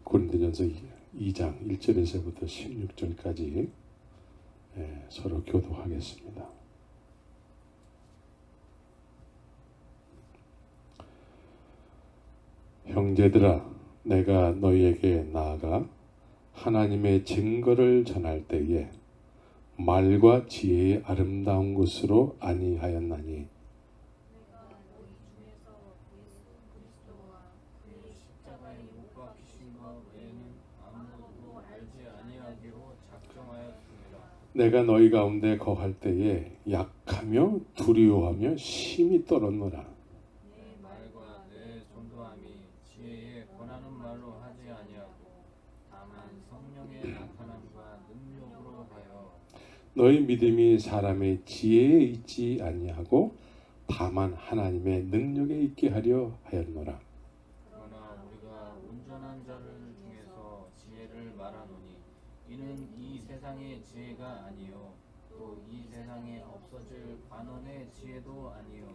고린도전서 2장 1절에서부터 16절까지 서로 교도하겠습니다. 형제들아, 내가 너희에게 나아가 하나님의 증거를 전할 때에 말과 지혜의 아름다운 것으로 아니하였나니 내가 너희 중에서 예수 그리스도와 그의 십자가에 못 박히신 것 외에는 아무것도 알지 아니하기로 작정하였습니다. 내가 너희 가운데 거할 때에 약하며 두려워하며 심히 떨었노라. 내 말과 내 전도함이 지혜에 권하는 말로 하지 아니하고 다만 성령의 나타남과 능력으로 하여 너희 믿음이 사람의 지혜에 있지 아니하고 다만 하나님의 능력에 있게 하려 하였노라. 그러나 우리가 온전한 자를 중에서 지혜를 말하노니 이는 이 세상의 지혜가 아니요 또 이 세상에 없어질 관원의 지혜도 아니요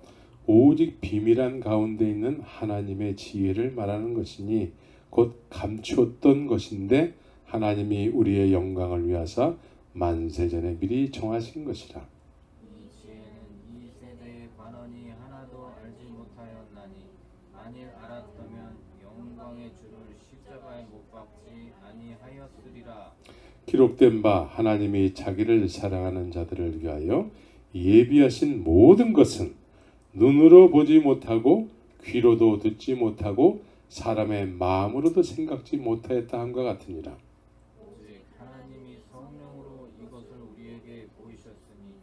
오직 비밀한 가운데 있는 하나님의 지혜를 말하는 것이니 곧 감추었던 것인데 하나님이 우리의 영광을 위하사 만세전에 미리 정하신 것이라. 이 지혜는 이 세대의 관원이 하나도 알지 못하였나니 만일 알았다면 영광의 주를 십자가에 못 박지 아니하였으리라. 기록된 바 하나님이 자기를 사랑하는 자들을 위하여 예비하신 모든 것은 눈으로 보지 못하고 귀로도 듣지 못하고 사람의 마음으로도 생각지 못하였다 함과 같으니라. 오직 하나님이 성령으로 이것을 우리에게 보이셨으니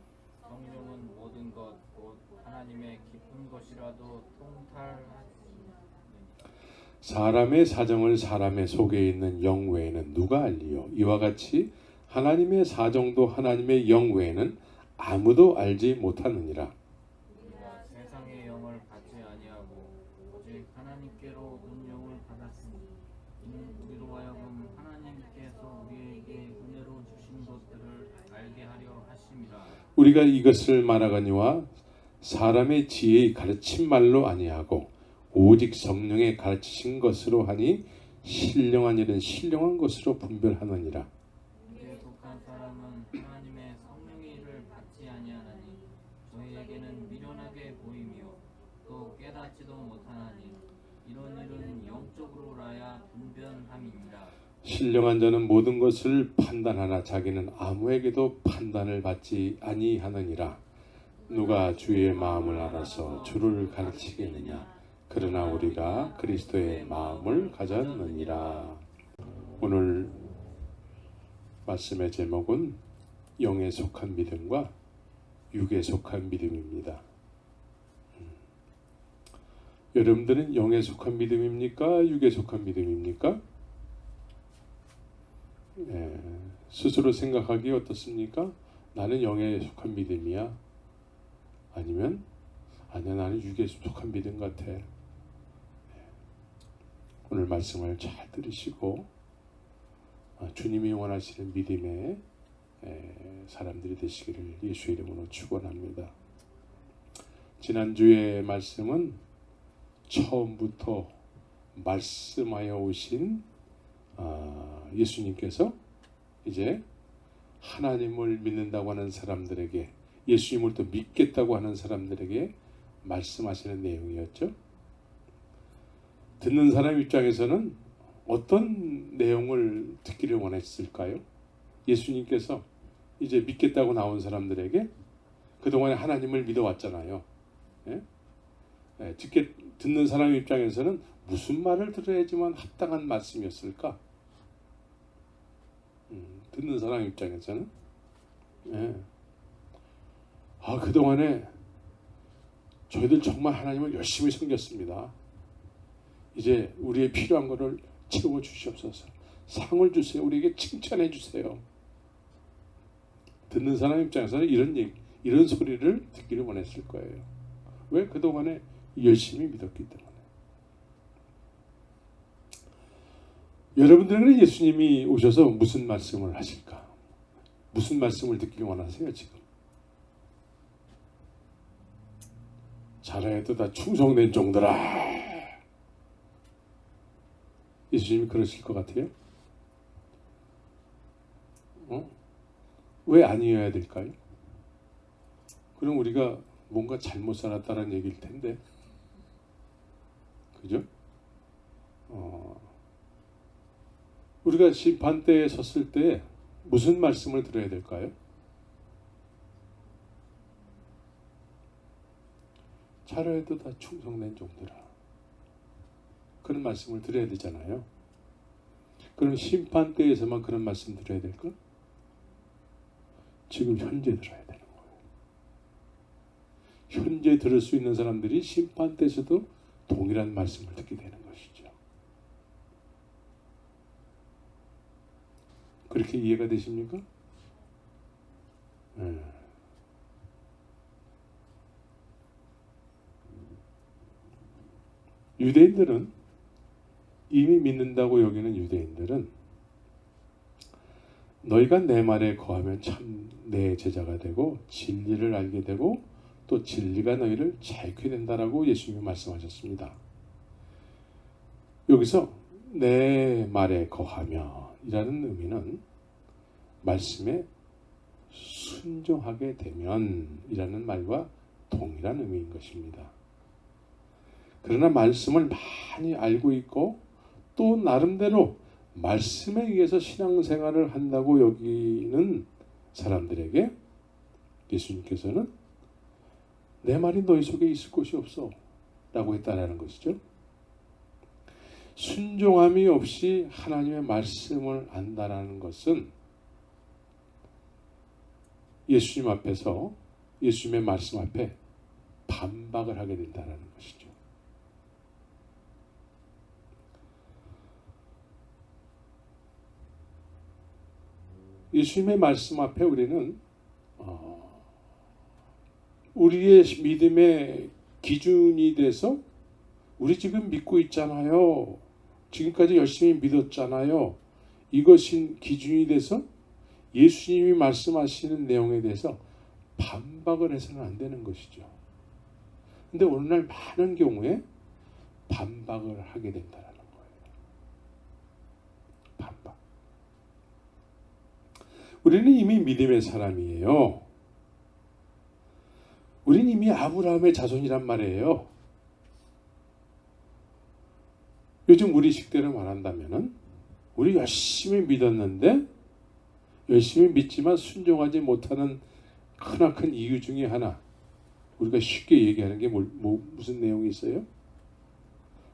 성령은 모든 것 곧 하나님의 깊은 것이라도 통달하시니 사람의 사정을 사람의 속에 있는 영 외에는 누가 알리요? 이와 같이 하나님의 사정도 하나님의 영 외에는 아무도 알지 못하느니라. 우리가 세상의 영을 받지 아니하고 오직 하나님께로 온 영을 받았으니 이는 우리로 하여금 하나님께서 우리에게 은혜로 주신 것들을 알게 하려 하심이라. 우리가 이것을 말하거니와 사람의 지혜의 가르친 말로 아니하고 오직 성령의 가르치신 것으로 하니 신령한 일은 신령한 것으로 분별하느니라. 우리에 속한 사람은 하나님의 성령의 일을 받지 아니하나니 저희에게는 미련하게 보이며 또 깨닫지도 못하나니 이런 일은 영적으로라야 분별함이니라. 신령한 자는 모든 것을 판단하나 자기는 아무에게도 판단을 받지 아니하느니라. 누가 주의 마음을 알아서 주를 가르치겠느냐? 그러나 우리가 그리스도의 마음을 가졌느니라. 오늘 말씀의 제목은 영에 속한 믿음과 육에 속한 믿음입니다. 여러분들은 영에 속한 믿음입니까? 육에 속한 믿음입니까? 스스로 생각하기 어떻습니까? 나는 영에 속한 믿음이야? 아니면 아니야, 나는 육에 속한 믿음 같아. 오늘 말씀을 잘 들으시고 주님이 원하시는 믿음의 사람들이 되시기를 예수의 이름으로 축원합니다. 지난주의 말씀은 처음부터 말씀하여 오신 예수님께서 이제 하나님을 믿는다고 하는 사람들에게, 예수님을 또 믿겠다고 하는 사람들에게 말씀하시는 내용이었죠. 듣는 사람 입장에서는 어떤 내용을 듣기를 원했을까요? 예수님께서 이제 믿겠다고 나온 사람들에게 그동안에 하나님을 믿어왔잖아요. 듣는 사람 입장에서는 무슨 말을 들어야지만 합당한 말씀이었을까? 듣는 사람 입장에서는 그동안에 저희들 정말 하나님을 열심히 섬겼습니다. 이제 우리의 필요한 것을 채워 주시옵소서. 상을 주세요. 우리에게 칭찬해 주세요. 듣는 사람 입장에서는 이런 소리를 듣기를 원했을 거예요. 왜? 그동안에 열심히 믿었기 때문에. 여러분들은 예수님이 오셔서 무슨 말씀을 하실까? 무슨 말씀을 듣기를 원하세요 지금? 잘해도 다 충성된 종들아. 예수님이 그러실 것 같아요? 왜 아니어야 될까요? 그럼 우리가 뭔가 잘못 살았다는 얘기일 텐데, 그죠? 우리가 심판대에 섰을 때 무슨 말씀을 들어야 될까요? 차라리도 다 충성된 종들아, 그런 말씀을 드려야 되잖아요. 그럼 심판대에서만 그런 말씀 드려야 될까? 지금 현재 들어야 되는 거예요. 현재 들을 수 있는 사람들이 심판대에서도 동일한 말씀을 듣게 되는 것이죠. 그렇게 이해가 되십니까? 네. 유대인들은, 이미 믿는다고 여기는 유대인들은 너희가 내 말에 거하면 참 내 제자가 되고 진리를 알게 되고 또 진리가 너희를 자유케 된다라고 예수님이 말씀하셨습니다. 여기서 내 말에 거하며 이라는 의미는 말씀에 순종하게 되면 이라는 말과 동일한 의미인 것입니다. 그러나 말씀을 많이 알고 있고 또 나름대로 말씀에 의해서 신앙생활을 한다고 여기는 사람들에게 예수님께서는 내 말이 너희 속에 있을 곳이 없어 라고 했다라는 것이죠. 순종함이 없이 하나님의 말씀을 안다라는 것은 예수님 앞에서, 예수님의 말씀 앞에 반박을 하게 된다는 것이죠. 예수님의 말씀 앞에 우리는 우리의 믿음의 기준이 돼서 우리 지금 믿고 있잖아요. 지금까지 열심히 믿었잖아요. 이것이 기준이 돼서 예수님이 말씀하시는 내용에 대해서 반박을 해서는 안 되는 것이죠. 근데 오늘날 많은 경우에 반박을 하게 된다는 거예요. 반박. 우리는 이미 믿음의 사람이에요. 우리는 이미 아브라함의 자손이란 말이에요. 요즘 우리 식대로 말한다면은 우리 열심히 믿었는데 열심히 믿지만 순종하지 못하는 크나큰 이유 중에 하나, 우리가 쉽게 얘기하는 게 무슨 내용이 있어요?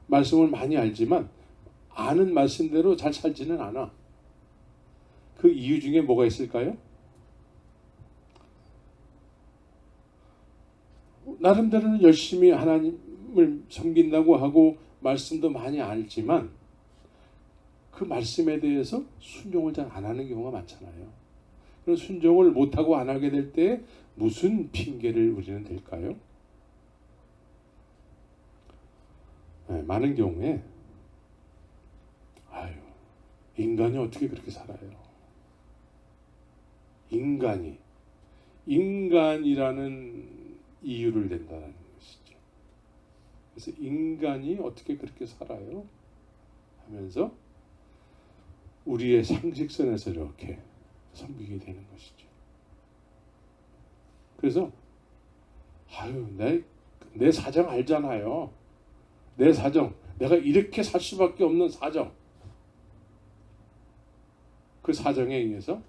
말씀을 많이 알지만 아는 말씀대로 잘 살지는 않아. 그 이유 중에 뭐가 있을까요? 나름대로는 열심히 하나님을 섬긴다고 하고 말씀도 많이 알지만 그 말씀에 대해서 순종을 잘 안 하는 경우가 많잖아요. 그런 순종을 못하고 안 하게 될 때 무슨 핑계를 우리는 댈까요? 네, 많은 경우에 인간이 어떻게 그렇게 살아요? 인간이라는 이유를 댄다는 것이죠. 그래서 인간이 어떻게 그렇게 살아요? 하면서 우리의 상식선에서 이렇게 섬기게 되는 것이죠. 그래서 내 사정 알잖아요. 내 사정, 내가 이렇게 살 수밖에 없는 사정, 그 사정에 의해서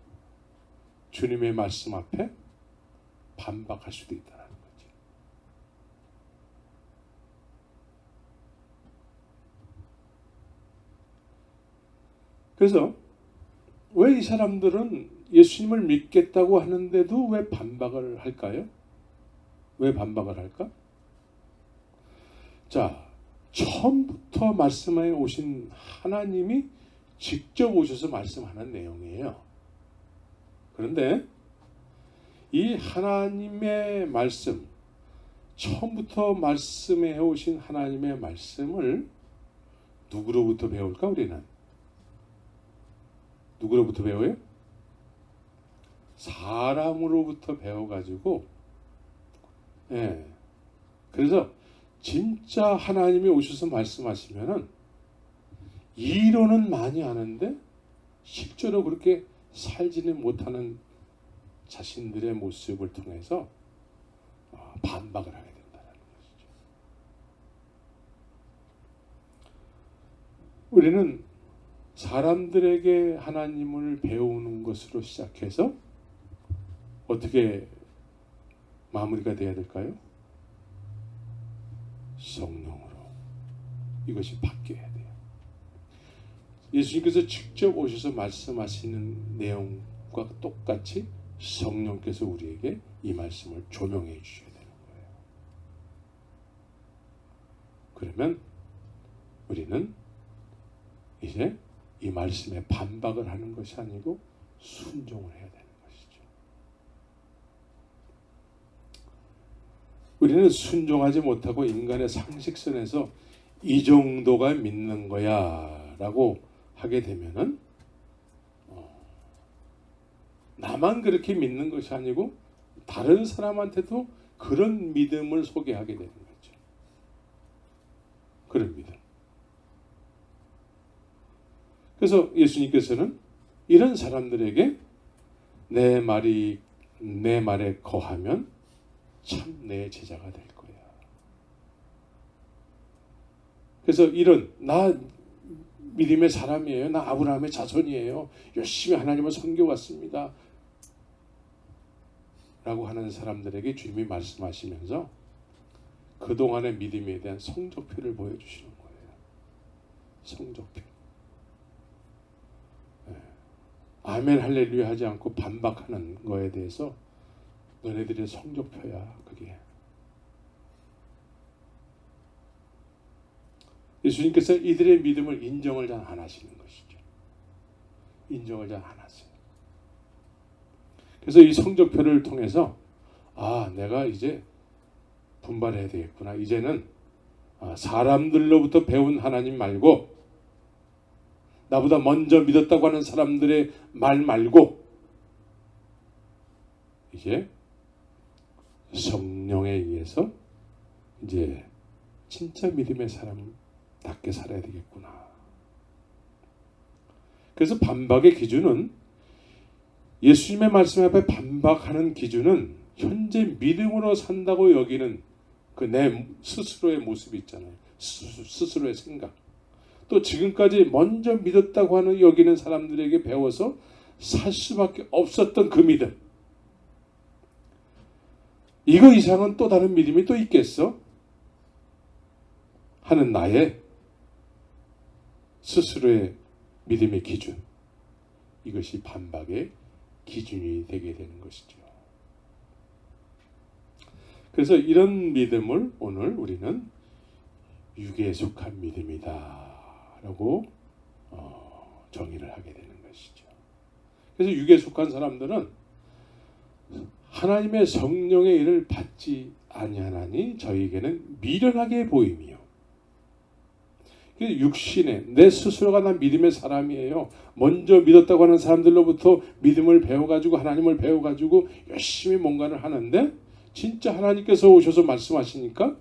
주님의 말씀 앞에 반박할 수도 있다는 거죠. 그래서 왜 이 사람들은 예수님을 믿겠다고 하는데도 왜 반박을 할까요? 왜 반박을 할까? 자, 처음부터 말씀에 오신 하나님이 직접 오셔서 말씀하는 내용이에요. 그런데 이 하나님의 말씀, 처음부터 말씀해 오신 하나님의 말씀을 누구로부터 배울까? 우리는 누구로부터 배워요? 사람으로부터 배워가지고, 그래서 진짜 하나님이 오셔서 말씀하시면은 이론은 많이 아는데 실제로 그렇게 살지는 못하는 자신들의 모습을 통해서 반박을 하게 된다는 것이죠. 우리는 사람들에게 하나님을 배우는 것으로 시작해서 어떻게 마무리가 돼야 될까요? 성령으로 이것이 바뀌어야 돼요. 예수님께서 직접 오셔서 말씀하시는 내용과 똑같이 성령께서 우리에게 이 말씀을 조명해 주셔야 되는 거예요. 그러면 우리는 이제 이 말씀에 반박을 하는 것이 아니고 순종을 해야 되는 것이죠. 우리는 순종하지 못하고 인간의 상식선에서 이 정도가 믿는 거야 라고 하게 되면은 나만 그렇게 믿는 것이 아니고 다른 사람한테도 그런 믿음을 소개하게 되는 거죠. 그런 믿음. 그래서 예수님께서는 이런 사람들에게 내 말에 거하면 참 내 제자가 될 거야. 그래서 이런 나 믿음의 사람이에요. 나 아브라함의 자손이에요. 열심히 하나님을 섬겨왔습니다. 라고 하는 사람들에게 주님이 말씀하시면서 그동안의 믿음에 대한 성적표를 보여주시는 거예요. 성적표. 아멘 할렐루야 하지 않고 반박하는 거에 대해서 너네들의 성적표야 그게. 예수님께서 이들의 믿음을 인정을 잘 안 하시는 것이죠. 인정을 잘 안 하세요. 그래서 이 성적표를 통해서 내가 이제 분발해야 되겠구나. 이제는 사람들로부터 배운 하나님 말고 나보다 먼저 믿었다고 하는 사람들의 말 말고 이제 성령에 의해서 이제 진짜 믿음의 사람답게 살아야 되겠구나. 그래서 반박의 기준은 예수님의 말씀 앞에 반박하는 기준은 현재 믿음으로 산다고 여기는 그 내 스스로의 모습이 있잖아요. 스스로의 생각. 또 지금까지 먼저 믿었다고 하는 여기는 사람들에게 배워서 살 수밖에 없었던 그 믿음. 이거 이상은 또 다른 믿음이 또 있겠어? 하는 나의 스스로의 믿음의 기준. 이것이 반박의 기준이 되게 되는 것이죠. 그래서 이런 믿음을 오늘 우리는 육에 속한 믿음이다 라고 정의를 하게 되는 것이죠. 그래서 육에 속한 사람들은 하나님의 성령의 일을 받지 아니하나니 저희에게는 미련하게 보임이요. 육신에 내 스스로가 난 믿음의 사람이에요. 먼저 믿었다고 하는 사람들로부터 믿음을 배워가지고 하나님을 배워가지고 열심히 뭔가를 하는데 진짜 하나님께서 오셔서 말씀하시니까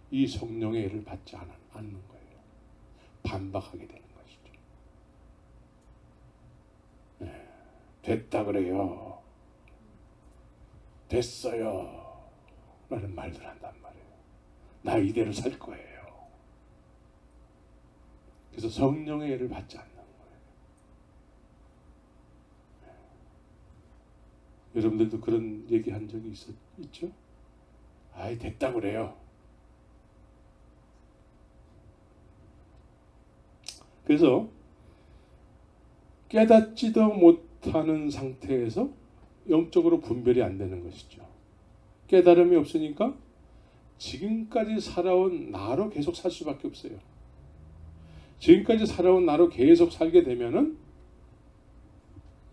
이 성령의 일을 받지 않는 거예요. 반박하게 되는 것이죠. 됐다 그래요. 됐어요. 라는 말들 한단 말이에요. 나 이대로 살 거예요. 그래서 성령의 일을 받지 않는 거예요. 여러분들도 그런 얘기 한 적이 있죠? 아이 됐다 그래요. 그래서 깨닫지도 못하는 상태에서 영적으로 분별이 안 되는 것이죠. 깨달음이 없으니까 지금까지 살아온 나로 계속 살 수밖에 없어요. 지금까지 살아온 나로 계속 살게 되면은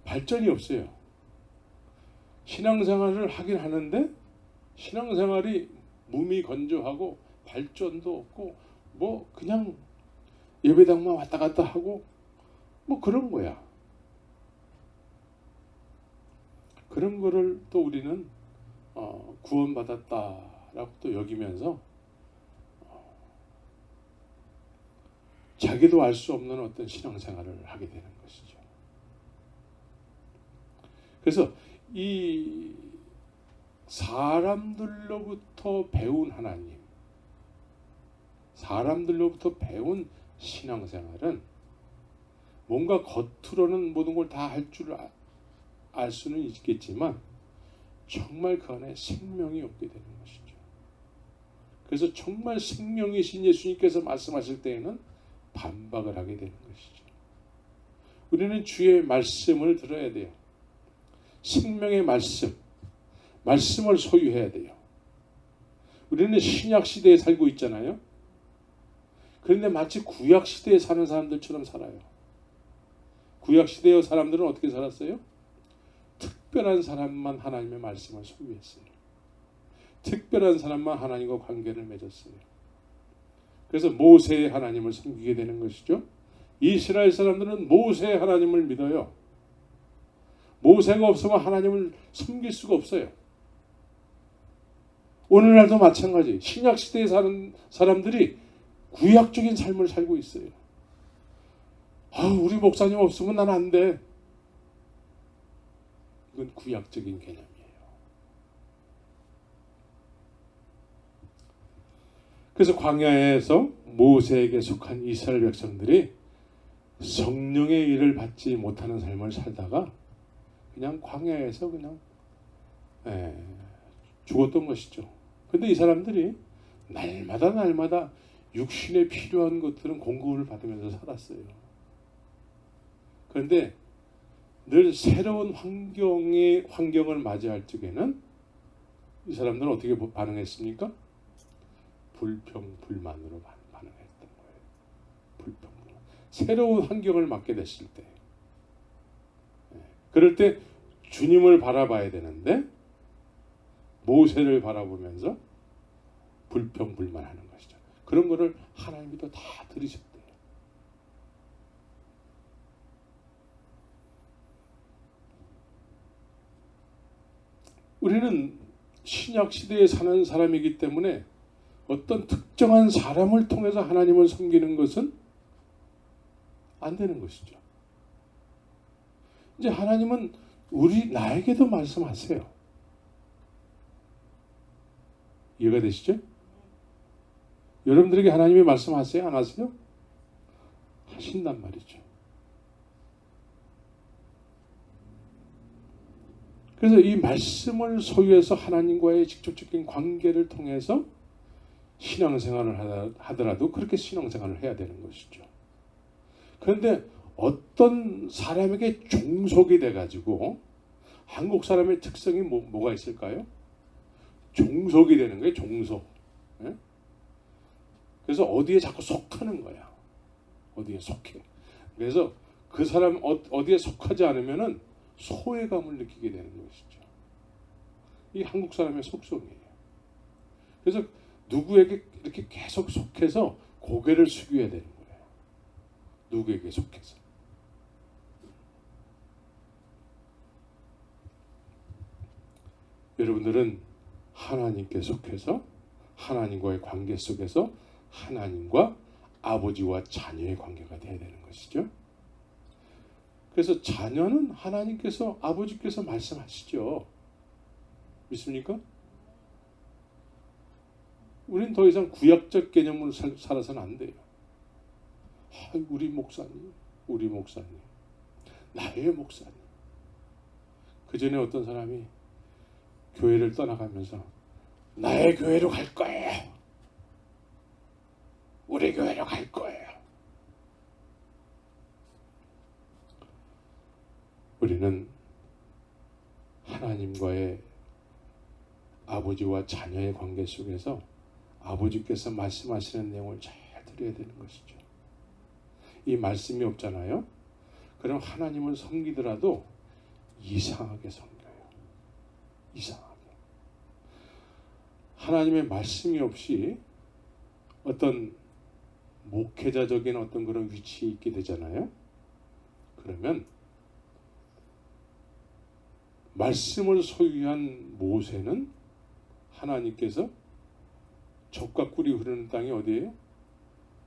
발전이 없어요. 신앙생활을 하긴 하는데 신앙생활이 몸이 건조하고 발전도 없고 뭐 그냥 예배당만 왔다 갔다 하고 뭐 그런 거야. 그런 거를 또 우리는 구원받았다라고 또 여기면서 자기도 알 수 없는 어떤 신앙생활을 하게 되는 것이죠. 그래서 이 사람들로부터 배운 하나님, 사람들로부터 배운 신앙생활은 뭔가 겉으로는 모든 걸 다 할 줄 알 수는 있겠지만 정말 그 안에 생명이 없게 되는 것이죠. 그래서 정말 생명이신 예수님께서 말씀하실 때에는 반박을 하게 되는 것이죠. 우리는 주의 말씀을 들어야 돼요. 생명의 말씀을 소유해야 돼요. 우리는 신약 시대에 살고 있잖아요. 그런데 마치 구약 시대에 사는 사람들처럼 살아요. 구약 시대의 사람들은 어떻게 살았어요? 특별한 사람만 하나님의 말씀을 소유했어요. 특별한 사람만 하나님과 관계를 맺었어요. 그래서 모세의 하나님을 섬기게 되는 것이죠. 이스라엘 사람들은 모세의 하나님을 믿어요. 모세가 없으면 하나님을 섬길 수가 없어요. 오늘날도 마찬가지. 신약 시대에 사는 사람들이 구약적인 삶을 살고 있어요. 우리 목사님 없으면 난 안 돼. 이건 구약적인 개념이에요. 그래서 광야에서 모세에게 속한 이스라엘 백성들이 성령의 일을 받지 못하는 삶을 살다가 그냥 광야에서 그냥 죽었던 것이죠. 근데 이 사람들이 날마다 육신에 필요한 것들은 공급을 받으면서 살았어요. 그런데 늘 새로운 환경을 맞이할 적에는 이 사람들은 어떻게 반응했습니까? 불평불만으로 반응했던 거예요. 불평불만. 새로운 환경을 맞게 됐을 때, 그럴 때 주님을 바라봐야 되는데 모세를 바라보면서 불평불만하는 것이죠. 그런 거를 하나님이 또 다 들으셨대요. 우리는 신약 시대에 사는 사람이기 때문에 어떤 특정한 사람을 통해서 하나님을 섬기는 것은 안 되는 것이죠. 이제 하나님은 나에게도 말씀하세요. 이해가 되시죠? 여러분들에게 하나님이 말씀하세요? 안 하세요? 하신단 말이죠. 그래서 이 말씀을 소유해서 하나님과의 직접적인 관계를 통해서 신앙생활을 하더라도 그렇게 신앙생활을 해야 되는 것이죠. 그런데 어떤 사람에게 종속이 돼가지고, 한국 사람의 특성이 뭐가 있을까요? 종속이 되는 거예요. 종속. 그래서 어디에 자꾸 속하는 거야. 어디에 속해. 그래서 그 사람 어디에 속하지 않으면은 소외감을 느끼게 되는 것이죠. 이 한국 사람의 속성이에요. 그래서 누구에게 이렇게 계속 속해서 고개를 숙여야 되는 거예요. 누구에게 속해서. 여러분들은 하나님께 속해서 하나님과의 관계 속에서 하나님과 아버지와 자녀의 관계가 되어야 되는 것이죠. 그래서 자녀는 하나님께서, 아버지께서 말씀하시죠. 믿습니까? 우리는 더 이상 구약적 개념으로 살아서는 안 돼요. 우리 목사님, 나의 목사님. 그 전에 어떤 사람이 교회를 떠나가면서 나의 교회로 갈 거예요. 우리 교회로 갈 거예요. 우리는 하나님과의 아버지와 자녀의 관계 속에서 아버지께서 말씀하시는 내용을 잘 들어야 되는 것이죠. 이 말씀이 없잖아요. 그럼 하나님을 섬기더라도 이상하게 섬겨요. 이상하게. 하나님의 말씀이 없이 어떤 목회자적인 어떤 그런 위치에 있게 되잖아요. 그러면 말씀을 소유한 모세는 하나님께서 젖과 꿀이 흐르는 땅이 어디예요?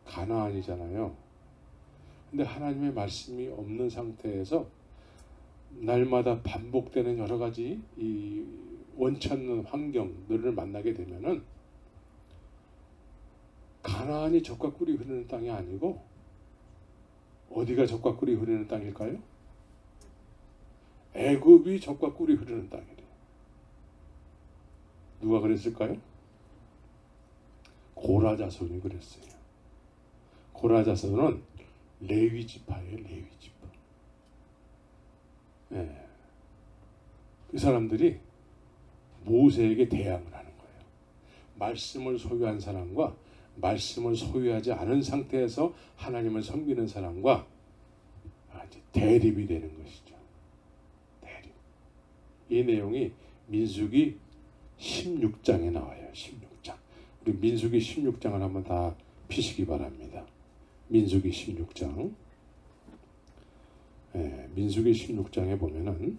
가나안이잖아요. 근데 하나님의 말씀이 없는 상태에서 날마다 반복되는 여러 가지 이 원치 않는 환경들을 만나게 되면은 가나안이 젖과 꿀이 흐르는 땅이 아니고 어디가 젖과 꿀이 흐르는 땅일까요? 애굽이 젖과 꿀이 흐르는 땅이래요. 누가 그랬을까요? 고라 자손이 그랬어요. 고라 자손은 레위 지파예요. 레위 지파. 네. 그 사람들이 모세에게 대항을 하는 거예요. 말씀을 소유한 사람과 말씀을 소유하지 않은 상태에서 하나님을 섬기는 사람과 대립이 되는 것이죠. 대립. 이 내용이 민수기 16장에 나와요. 16장. 우리 민수기 16장을 한번 다 피시기 바랍니다. 민수기 16장. 네, 민수기 16장에 보면은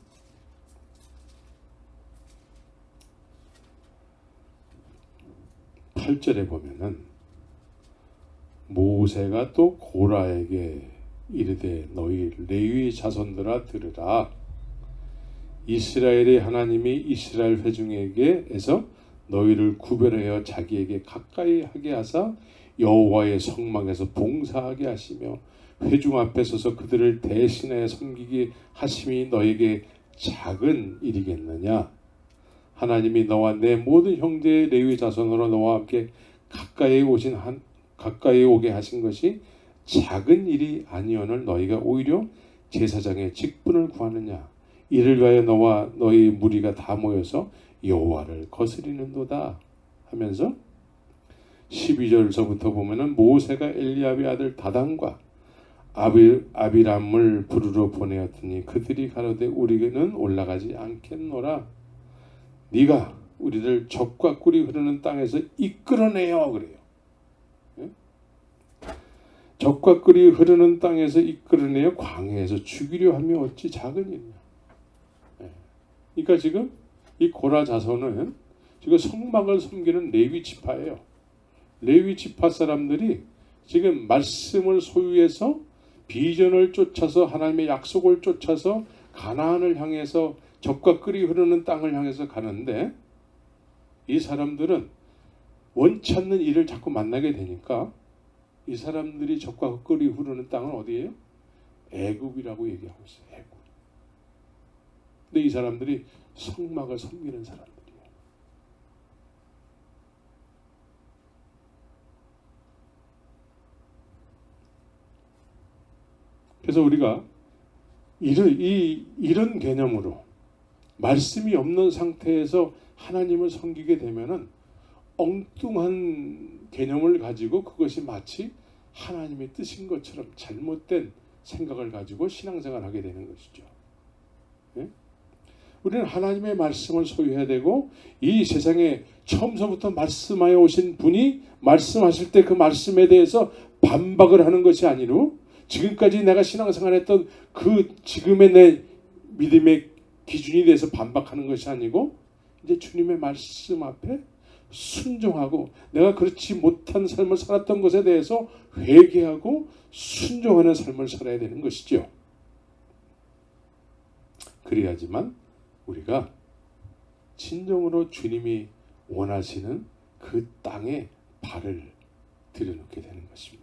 8절에 보면은 모세가 또 고라에게 이르되 너희 레위 자손들아 들으라. 이스라엘의 하나님이 이스라엘 회중에게에서 너희를 구별하여 자기에게 가까이 하게 하사 여호와의 성막에서 봉사하게 하시며 회중 앞에 서서 그들을 대신하여 섬기게 하심이 너에게 작은 일이겠느냐. 하나님이 너와 내 모든 형제의 레위 자손으로 너와 함께 가까이 오게 하신 것이 작은 일이 아니오늘 너희가 오히려 제사장의 직분을 구하느냐. 이를 위하여 너와 너희 무리가 다 모여서 여호와를 거스리는도다 하면서 12절서부터 보면은 모세가 엘리압의 아들 다단과 아비람을 부르러 보내었더니 그들이 가로되 우리는 올라가지 않겠노라. 네가 우리를 젖과 꿀이 흐르는 땅에서 이끌어내요 그래요. 예? 젖과 꿀이 흐르는 땅에서 이끌어내어 광야에서 죽이려 하며 어찌 작은 일이냐. 예. 그러니까 지금 이 고라 자손은 지금 성막을 섬기는 레위 지파예요. 레위 지파 사람들이 지금 말씀을 소유해서 비전을 쫓아서 하나님의 약속을 쫓아서 가나안을 향해서 젖과 꿀이 흐르는 땅을 향해서 가는데 이 사람들은 원치 않는 일을 자꾸 만나게 되니까 이 사람들이 젖과 꿀이 흐르는 땅은 어디예요? 애굽이라고 얘기하고 있어요. 애굽. 근데 이 사람들이 성막을 섬기는 사람들이에요. 그래서 우리가 이런 개념으로 말씀이 없는 상태에서 하나님을 섬기게 되면은 엉뚱한 개념을 가지고 그것이 마치 하나님의 뜻인 것처럼 잘못된 생각을 가지고 신앙생활을 하게 되는 것이죠. 예? 우리는 하나님의 말씀을 소유해야 되고 이 세상에 처음서부터 말씀하여 오신 분이 말씀하실 때 그 말씀에 대해서 반박을 하는 것이 아니로 지금까지 내가 신앙생활했던 그 지금의 내 믿음의 기준이 돼서 반박하는 것이 아니고 이제 주님의 말씀 앞에 순종하고 내가 그렇지 못한 삶을 살았던 것에 대해서 회개하고 순종하는 삶을 살아야 되는 것이죠. 그래야지만 우리가 진정으로 주님이 원하시는 그 땅에 발을 들여놓게 되는 것입니다.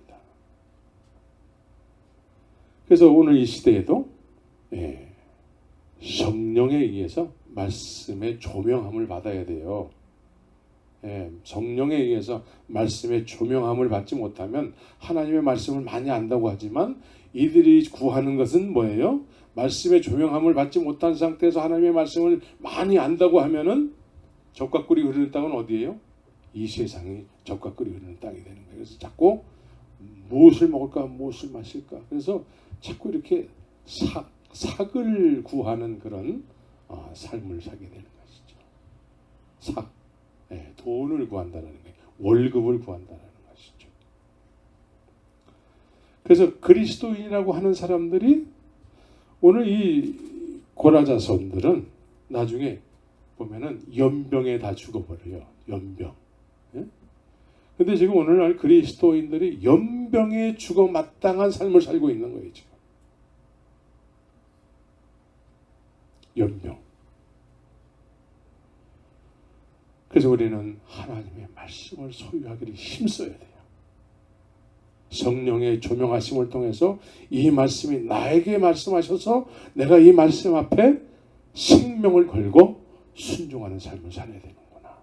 그래서 오늘 이 시대에도 성령에 의해서 말씀의 조명함을 받아야 돼요. 성령에 의해서 말씀의 조명함을 받지 못하면 하나님의 말씀을 많이 안다고 하지만 이들이 구하는 것은 뭐예요? 말씀의 조명함을 받지 못한 상태에서 하나님의 말씀을 많이 안다고 하면은 젖과 꿀이 흐르는 땅은 어디예요? 이 세상이 젖과 꿀이 흐르는 땅이 되는 거예요. 그래서 자꾸 무엇을 먹을까, 무엇을 마실까. 그래서 자꾸 이렇게 삭을 구하는 그런 삶을 살게 되는 것이죠. 돈을 구한다는 거예요. 월급을 구한다는 것이죠. 그래서 그리스도인이라고 하는 사람들이 오늘 이 고라 자손들은 나중에 보면은 연병에 다 죽어버려요. 연병. 근데 지금 오늘날 그리스도인들이 연병에 죽어 마땅한 삶을 살고 있는 거예요. 지금 연병. 그래서 우리는 하나님의 말씀을 소유하기를 힘써야 돼요. 성령의 조명하심을 통해서 이 말씀이 나에게 말씀하셔서 내가 이 말씀 앞에 생명을 걸고 순종하는 삶을 살아야 되는구나.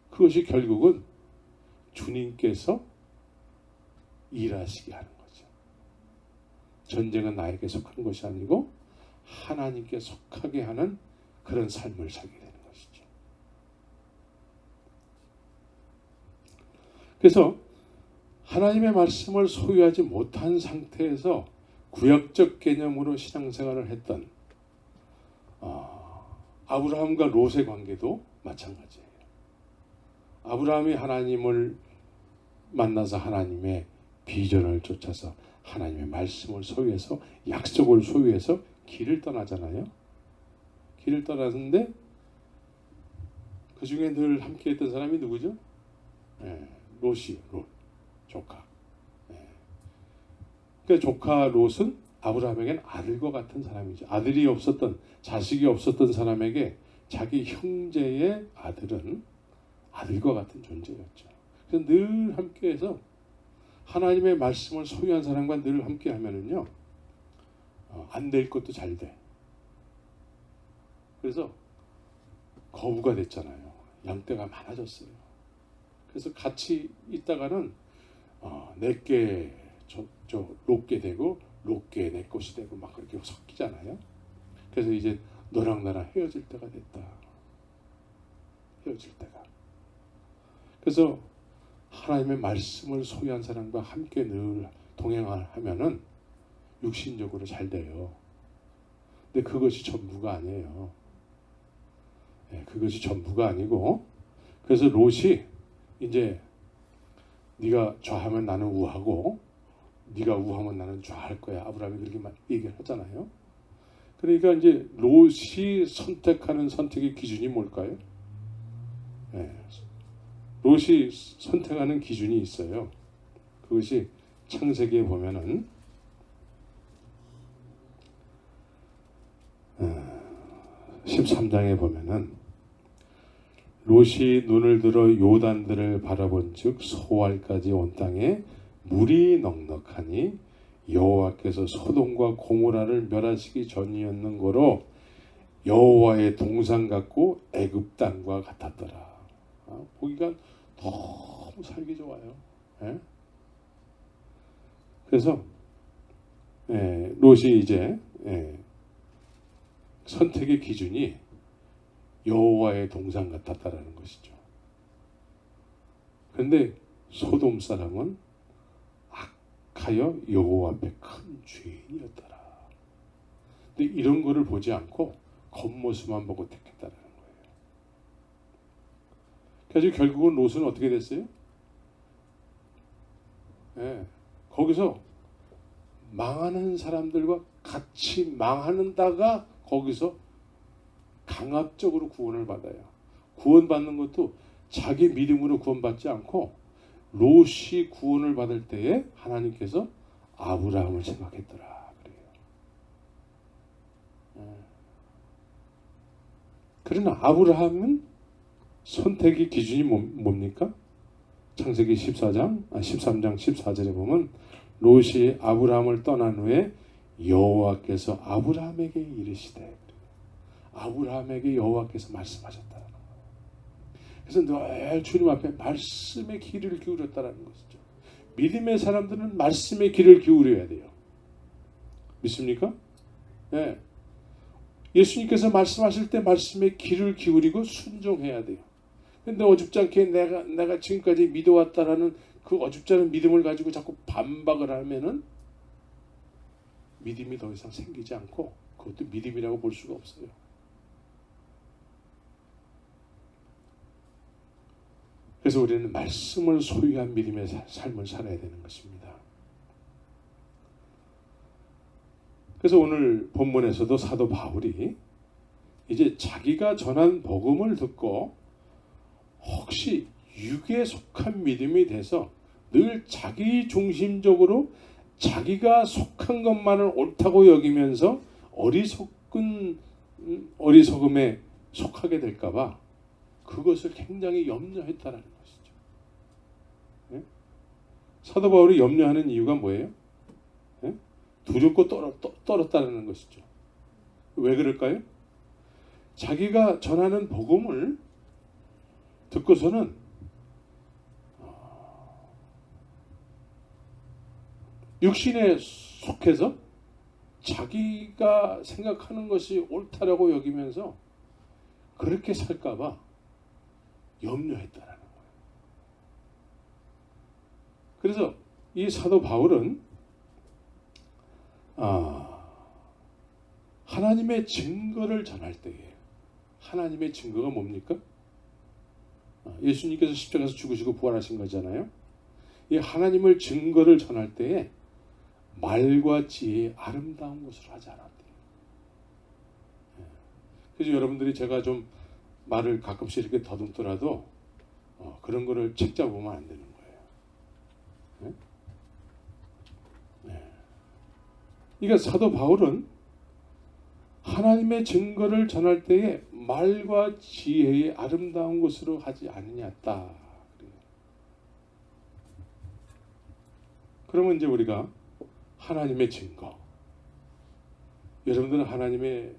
그것이 결국은 주님께서 일하시게 하는 거죠. 전쟁은 나에게 속한 것이 아니고 하나님께 속하게 하는 그런 삶을 살게 되는 것이죠. 그래서 하나님의 말씀을 소유하지 못한 상태에서 구약적 개념으로 신앙생활을 했던 아브라함과 롯의 관계도 마찬가지예요. 아브라함이 하나님을 만나서 하나님의 비전을 쫓아서 하나님의 말씀을 소유해서 약속을 소유해서 길을 떠나잖아요. 길을 떠났는데 그 중에 늘 함께했던 사람이 누구죠? 롯이 롯 조카. 그러니까 조카 롯은 아브라함에게는 아들과 같은 사람이죠. 아들이 없었던 자식이 없었던 사람에게 자기 형제의 아들은 아들과 같은 존재였죠. 그래서 늘 함께해서 하나님의 말씀을 소유한 사람과 늘 함께하면은요 안 될 것도 잘 돼. 그래서 거부가 됐잖아요. 양떼가 많아졌어요. 그래서 같이 있다가는 내게 저 롯게 되고 롯게 내 것이 되고 막 그렇게 섞이잖아요. 그래서 이제 너랑 나랑 헤어질 때가 됐다. 헤어질 때가. 그래서 하나님의 말씀을 소유한 사람과 함께 늘 동행하면은 육신적으로 잘 돼요. 근데 그것이 전부가 아니에요. 그것이 전부가 아니고 그래서 롯이 이제 네가 좌하면 나는 우하고 네가 우하면 나는 좌할 거야. 아브라함이 그렇게 얘기를 하잖아요. 그러니까 이제 롯이 선택하는 선택의 기준이 뭘까요? 롯이 선택하는 기준이 있어요. 그것이 창세기에 보면은 13장에 보면은 롯이 눈을 들어 요단들을 바라본즉 소알까지 온 땅에 물이 넉넉하니 여호와께서 소돔과 고모라를 멸하시기 전이었는고로 여호와의 동산 같고 애굽 땅과 같았더라. 보기가 너무 살기 좋아요. 그래서 롯이 이제 선택의 기준이 여호와의 동산 같았다라는 것이죠. 그런데 소돔 사람은 악하여 여호와 앞에 큰 죄인이었더라. 근데 이런 거를 보지 않고 겉모습만 보고 택했다라는 거예요. 그래서 결국은 롯은 어떻게 됐어요? 거기서 망하는 사람들과 같이 망하는다가 거기서 강압적으로 구원을 받아요. 구원받는 것도 자기 믿음으로 구원받지 않고 롯이 구원을 받을 때에 하나님께서 아브라함을 생각했더라. 그래요. 그러나 아브라함은 선택의 기준이 뭡니까? 창세기 13장 14절에 보면 롯이 아브라함을 떠난 후에 여호와께서 아브라함에게 이르시되 아브라함에게 여호와께서 말씀하셨다. 그래서 늘 주님 앞에 말씀의 귀를 기울였다라는 것이죠. 믿음의 사람들은 말씀의 귀를 기울여야 돼요. 믿습니까? 네. 예수님께서 말씀하실 때 말씀의 귀를 기울이고 순종해야 돼요. 근데 어줍지 않게 내가 지금까지 믿어왔다라는 그 어줍지 않은 믿음을 가지고 자꾸 반박을 하면은 믿음이 더 이상 생기지 않고 그것도 믿음이라고 볼 수가 없어요. 그래서 우리는 말씀을 소유한 믿음의 삶을 살아야 되는 것입니다. 그래서 오늘 본문에서도 사도 바울이 이제 자기가 전한 복음을 듣고 혹시 육에 속한 믿음이 돼서 늘 자기 중심적으로 자기가 속한 것만을 옳다고 여기면서 어리석음에 속하게 될까봐 그것을 굉장히 염려했다라는 것이죠. 예? 사도 바울이 염려하는 이유가 뭐예요? 예? 두렵고 떨었다는 것이죠. 왜 그럴까요? 자기가 전하는 복음을 듣고서는 육신에 속해서 자기가 생각하는 것이 옳다라고 여기면서 그렇게 살까봐 염려했다라는 거예요. 그래서 이 사도 바울은 하나님의 증거를 전할 때에, 하나님의 증거가 뭡니까? 예수님께서 십자가에서 죽으시고 부활하신 거잖아요. 이 하나님을 증거를 전할 때에 말과 지혜의 아름다운 것을 하지 않았대요. 그래서 여러분들이 제가 좀 말을 가끔씩 이렇게 더듬더라도 그런 거를 책 잡으면 안 되는 거예요. 그러니까 사도 바울은 하나님의 증거를 전할 때에 말과 지혜의 아름다운 것으로 하지 않느냐다. 그러면 이제 우리가 하나님의 증거, 여러분들은 하나님의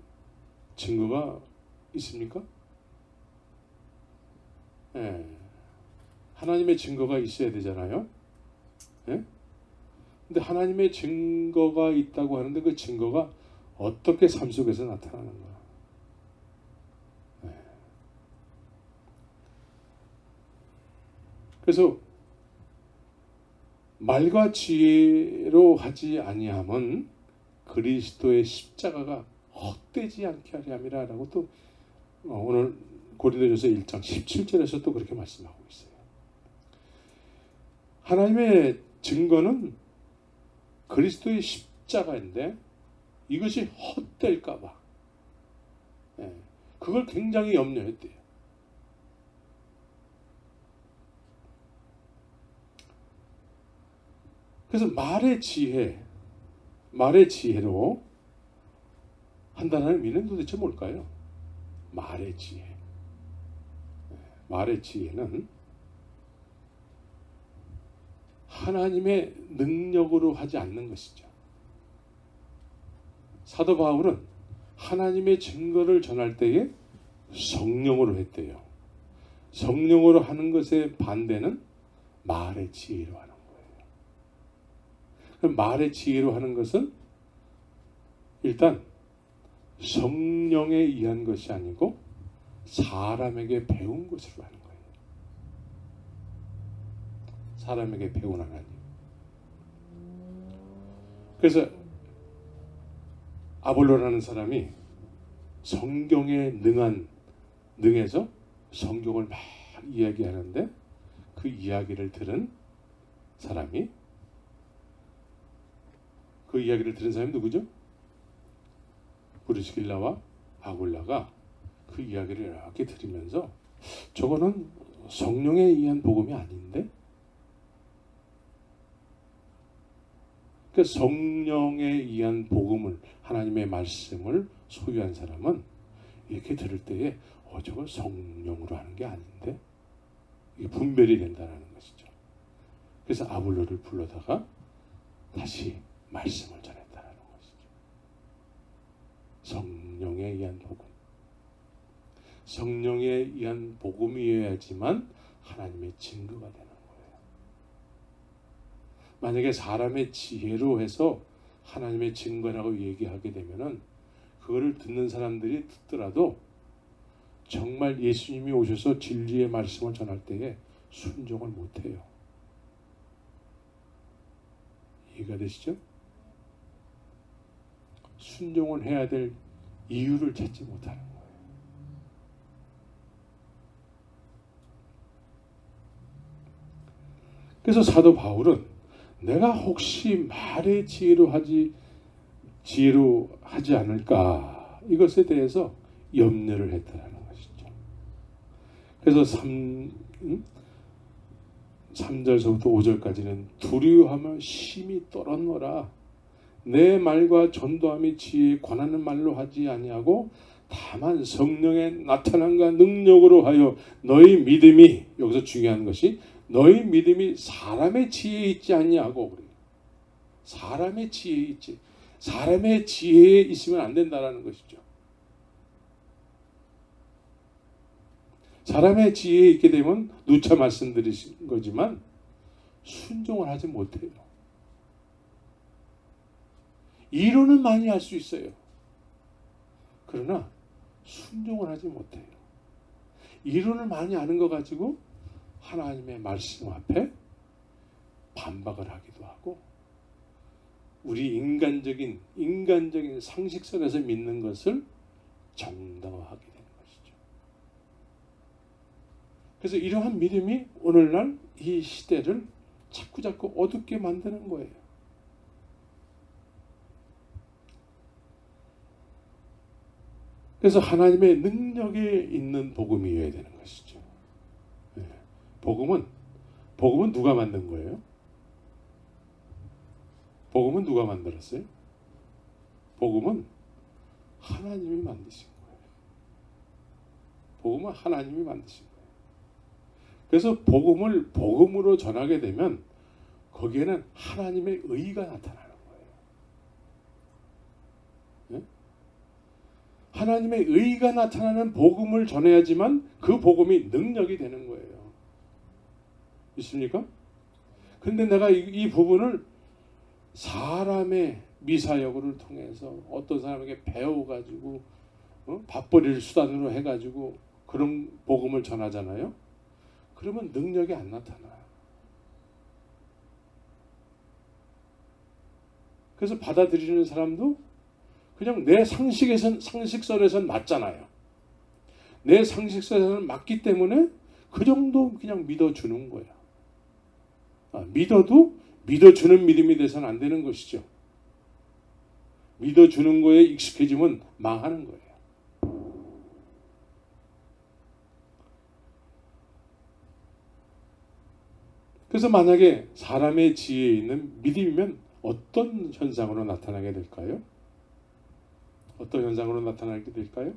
증거가 있습니까? 예. 하나님의 증거가 있어야 되잖아요. 예? 근데 하나님의 증거가 있다고 하는데 그 증거가 어떻게 삶 속에서 나타나는가? 예. 그래서 말과 지혜로 하지 아니함은 그리스도의 십자가가 헛되지 않게 하려 함이라라고 또 오늘 고린도전서 1장 17절에서 또 그렇게 말씀하고 있어요. 하나님의 증거는 그리스도의 십자가인데 이것이 헛될까 봐 그걸 굉장히 염려했대요. 그래서 말의 지혜로 한다는 의미는 도대체 뭘까요? 말의 지혜. 말의 지혜는 하나님의 능력으로 하지 않는 것이죠. 사도 바울은 하나님의 증거를 전할 때에 성령으로 했대요. 성령으로 하는 것의 반대는 말의 지혜로 하는 거예요. 그럼 말의 지혜로 하는 것은 일단 성령에 의한 것이 아니고 사람에게 배운 것으로 하는 거예요. 사람에게 배운 하나님. 그래서 아볼로라는 사람이 성경에 능해서 성경을 막 이야기하는데 그 이야기를 들은 사람이 누구죠? 브리스길라와 아굴라가 그 이야기를 이렇게 들으면서 저거는 성령에 의한 복음이 아닌데? 그 성령에 의한 복음을 하나님의 말씀을 소유한 사람은 이렇게 들을 때에 저거 성령으로 하는 게 아닌데? 이게 분별이 된다는 것이죠. 그래서 아볼로를 불러다가 다시 말씀을 전했다는 것이죠. 성령에 의한 복음. 성령에 의한 복음이어야지만 하나님의 증거가 되는 거예요. 만약에 사람의 지혜로 해서 하나님의 증거라고 얘기하게 되면은 그거를 듣는 사람들이 듣더라도 정말 예수님이 오셔서 진리의 말씀을 전할 때에 순종을 못해요. 이해가 되시죠? 순종을 해야 될 이유를 찾지 못하는 거예요. 그래서 사도 바울은 내가 혹시 말의 지혜로 하지 않을까 이것에 대해서 염려를 했다는 것이죠. 그래서 3절서부터 5절까지는 두려워하며 심히 떨었노라. 내 말과 전도함이 지혜에 관하는 말로 하지 아니하고 다만 성령의 나타남과 능력으로 하여 너희 믿음이, 여기서 중요한 것이 너희 믿음이 사람의 지혜에 있지 아니하고, 그래요. 사람의 지혜에 있지, 사람의 지혜에 있으면 안 된다라는 것이죠. 사람의 지혜에 있게 되면 누차 말씀드리신 거지만 순종을 하지 못해요. 이론은 많이 할 수 있어요. 그러나 순종을 하지 못해요. 이론을 많이 아는 거 가지고 하나님의 말씀 앞에 반박을 하기도 하고, 우리 인간적인 상식선에서 믿는 것을 정당화하게 되는 것이죠. 그래서 이러한 믿음이 오늘날 이 시대를 자꾸 어둡게 만드는 거예요. 그래서 하나님의 능력이 있는 복음이어야 되는 것이죠. 복음은 누가 만든 거예요? 복음은 누가 만들었어요? 복음은 하나님이 만드신 거예요. 복음은 하나님이 만드신 거예요. 그래서 복음을 복음으로 전하게 되면 거기에는 하나님의 의가 나타나는 거예요. 하나님의 의가 나타나는 복음을 전해야지만 그 복음이 능력이 되는 거예요. 있습니까? 근데 내가 이 부분을 사람의 미사여구를 통해서 어떤 사람에게 배워가지고 밥벌이를 수단으로 해가지고 그런 복음을 전하잖아요. 그러면 능력이 안 나타나요. 그래서 받아들이는 사람도 그냥 내 상식선에선 맞잖아요. 내 상식선에서는 맞기 때문에 그 정도 그냥 믿어주는 거야. 믿어도 믿어주는 믿음이 돼서는 안 되는 것이죠. 믿어주는 거에 익숙해지면 망하는 거예요. 그래서 만약에 사람의 지혜에 있는 믿음이면 어떤 현상으로 나타나게 될까요? 어떤 현상으로 나타나게 될까요?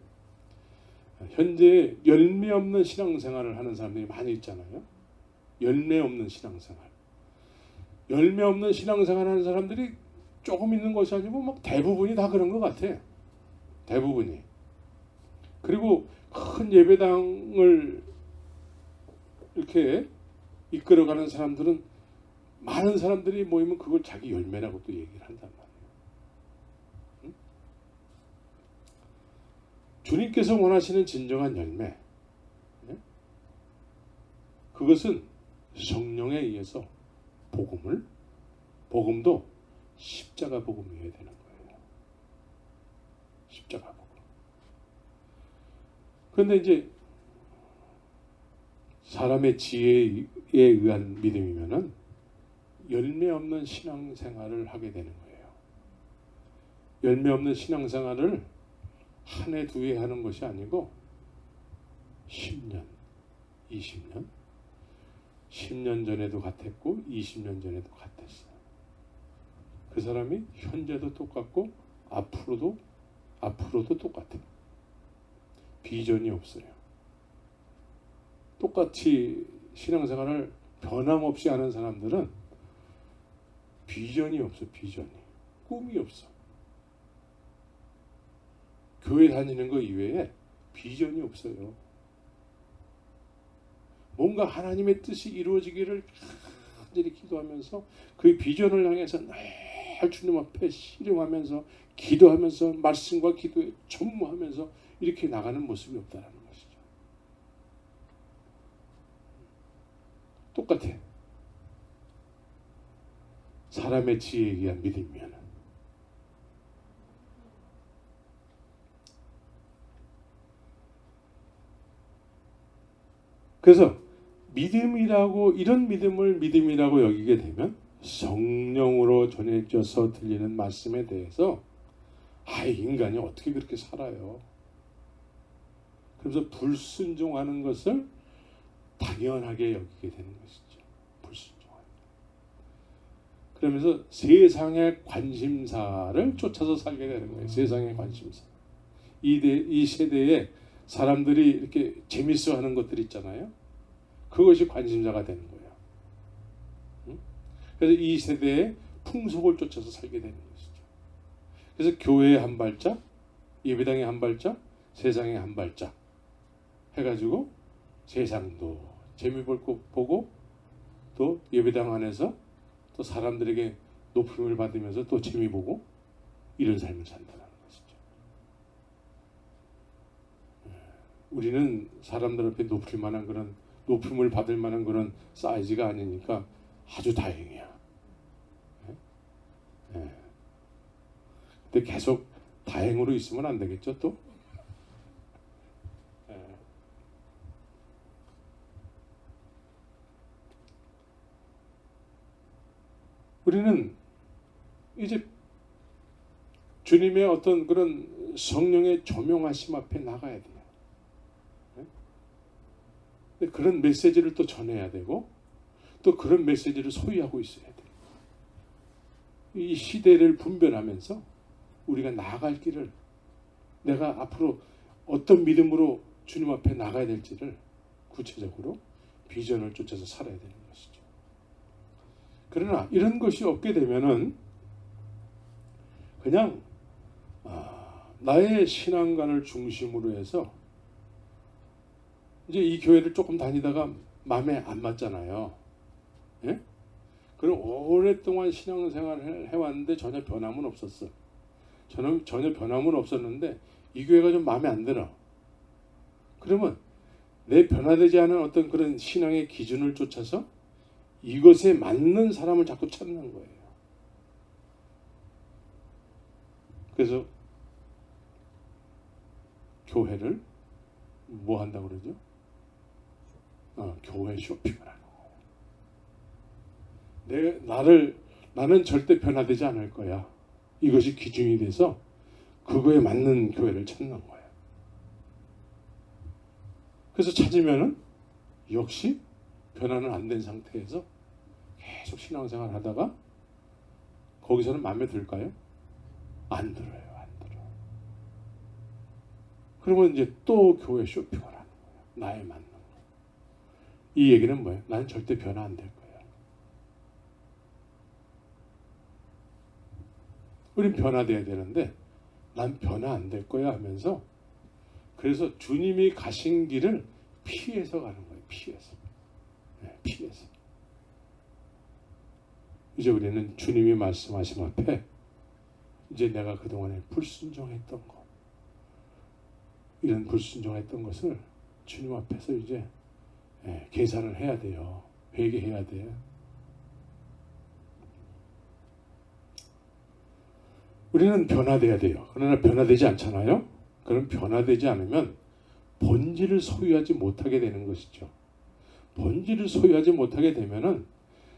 현재 열매 없는 신앙생활을 하는 사람들이 많이 있잖아요. 열매 없는 신앙생활. 열매 없는 신앙생활 하는 사람들이 조금 있는 것이 아니고 막 대부분이 다 그런 것 같아. 대부분이. 그리고 큰 예배당을 이렇게 이끌어가는 사람들은 많은 사람들이 모이면 그걸 자기 열매라고 또 얘기를 한단 말이에요. 응? 주님께서 원하시는 진정한 열매, 그것은 성령에 의해서 복음도 십자가 복음이어야 되는 거예요. 십자가 복음. 그런데 이제 사람의 지혜에 의한 믿음이면은 열매 없는 신앙생활을 하게 되는 거예요. 열매 없는 신앙생활을 한 해, 두 해 하는 것이 아니고 10년, 20년, 10년 전에도 같았고 20년 전에도 같았어요. 그 사람이 현재도 똑같고 앞으로도 똑같아요. 비전이 없어요. 똑같이 신앙생활을 변함없이 하는 사람들은 비전이 없어. 비전이. 꿈이 없어. 교회 다니는 거 이외에 비전이 없어요. 뭔가 하나님의 뜻이 이루어지기를 간절히 기도하면서 그 비전을 향해서 늘 주님 앞에 씨름하면서 기도하면서 말씀과 기도에 전무하면서 이렇게 나가는 모습이 없다라는 것이죠. 똑같아. 사람의 지혜에 의한 믿음이면. 그래서 믿음이라고, 이런 믿음을 믿음이라고 여기게 되면 성령으로 전해져서 들리는 말씀에 대해서 인간이 어떻게 그렇게 살아요? 그래서 불순종하는 것을 당연하게 여기게 되는 것이죠. 그러면서 세상의 관심사를 쫓아서 살게 되는 거예요. 세상의 관심사. 이 세대에 사람들이 이렇게 재밌어하는 것들 있잖아요. 그것이 관심사가 되는 거예요. 응? 그래서 이 세대의 풍속을 쫓아서 살게 되는 것이죠. 그래서 교회의 한 발짝, 예배당의 한 발짝, 세상의 한 발짝 해가지고 세상도 재미볼 거 보고 또 예배당 안에서 또 사람들에게 높임을 받으면서 또 재미 보고 이런 삶을 산다는 것이죠. 우리는 사람들 앞에 높일 만한 그런 높임을 받을 만한 그런 사이즈가 아니니까 아주 다행이야. 근데 계속 다행으로 있으면 안 되겠죠, 또? 우리는 이제 주님의 어떤 그런 성령의 조명하심 앞에 나가야 돼요. 근데 그런 메시지를 또 전해야 되고 또 그런 메시지를 소유하고 있어야 돼요. 이 시대를 분별하면서 우리가 나아갈 길을 내가 앞으로 어떤 믿음으로 주님 앞에 나가야 될지를 구체적으로 비전을 쫓아서 살아야 되는 것이죠. 그러나 이런 것이 없게 되면은 그냥 나의 신앙관을 중심으로 해서 이제 이 교회를 조금 다니다가 마음에 안 맞잖아요. 예? 그럼 오랫동안 신앙생활을 해왔는데 전혀 변함은 없었어. 전혀 변함은 없었는데 이 교회가 좀 마음에 안 들어. 그러면 내 변화되지 않은 어떤 그런 신앙의 기준을 쫓아서 이것에 맞는 사람을 자꾸 찾는 거예요. 그래서 교회를 뭐 한다고 그러죠? 교회 쇼핑을 하는 거예요. 나는 절대 변화되지 않을 거야. 이것이 기준이 돼서 그거에 맞는 교회를 찾는 거예요. 그래서 찾으면은 역시 변화는 안 된 상태에서 계속 신앙생활 하다가 거기서는 마음에 들까요? 안 들어요. 안 들어. 그러면 이제 또 교회 쇼핑을 하는 거예요. 나에 맞는 거. 이 얘기는 뭐예요? 나는 절대 변화 안 될 거예요. 우린 변화돼야 되는데 난 변화 안 될 거야 하면서 그래서 주님이 가신 길을 피해서 가는 거예요. 피해서. 피해서. 이제 우리는 주님이 말씀하신 앞에 이제 내가 그동안에 불순종했던 것 이런 불순종했던 것을 주님 앞에서 이제 계산을 해야 돼요. 회개해야 돼. 우리는 변화돼야 돼요. 그러나 변화되지 않잖아요. 그럼 변화되지 않으면 본질을 소유하지 못하게 되는 것이죠. 본질을 소유하지 못하게 되면은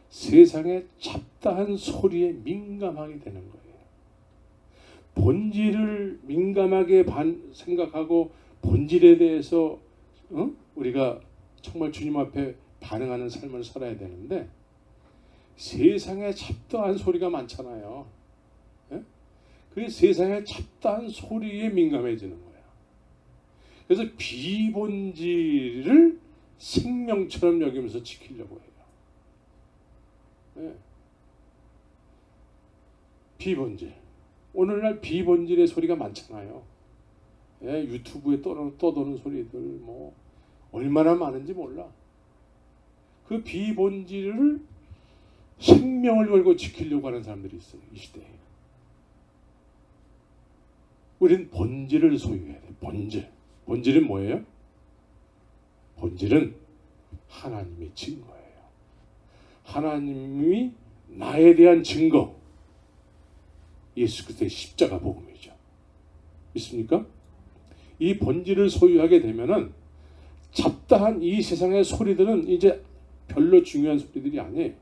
세상의 잡다한 소리에 민감하게 되는 거예요. 본질을 민감하게 생각하고 본질에 대해서 우리가 정말 주님 앞에 반응하는 삶을 살아야 되는데 세상에 잡다한 소리가 많잖아요. 그 세상의 잡다한 소리에 민감해지는 거예요. 그래서 비본질을 생명처럼 여기면서 지키려고 해요. 비본질. 오늘날 비본질의 소리가 많잖아요. 유튜브에 떠도는 소리들 뭐 얼마나 많은지 몰라. 그 비본질을 생명을 걸고 지키려고 하는 사람들이 있어요. 이 시대에. 우리는 본질을 소유해야 돼요. 본질. 본질은 뭐예요? 본질은 하나님의 증거예요. 하나님이 나에 대한 증거. 예수 그리스도의 십자가 복음이죠. 믿습니까? 이 본질을 소유하게 되면은 잡다한 이 세상의 소리들은 이제 별로 중요한 소리들이 아니에요.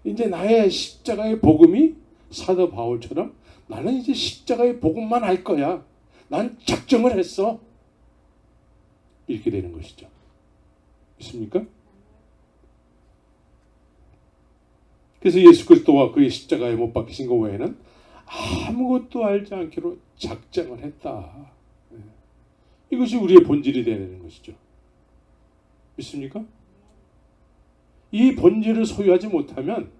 이제 나의 십자가의 복음이 사도 바울처럼 나는 이제 십자가의 복음만 할 거야. 난 작정을 했어. 이렇게 되는 것이죠. 믿습니까? 그래서 예수 그리스도와 그의 십자가에 못 박히신 것 외에는 아무것도 알지 않기로 작정을 했다. 이것이 우리의 본질이 되어야 되는 것이죠. 믿습니까? 이 본질을 소유하지 못하면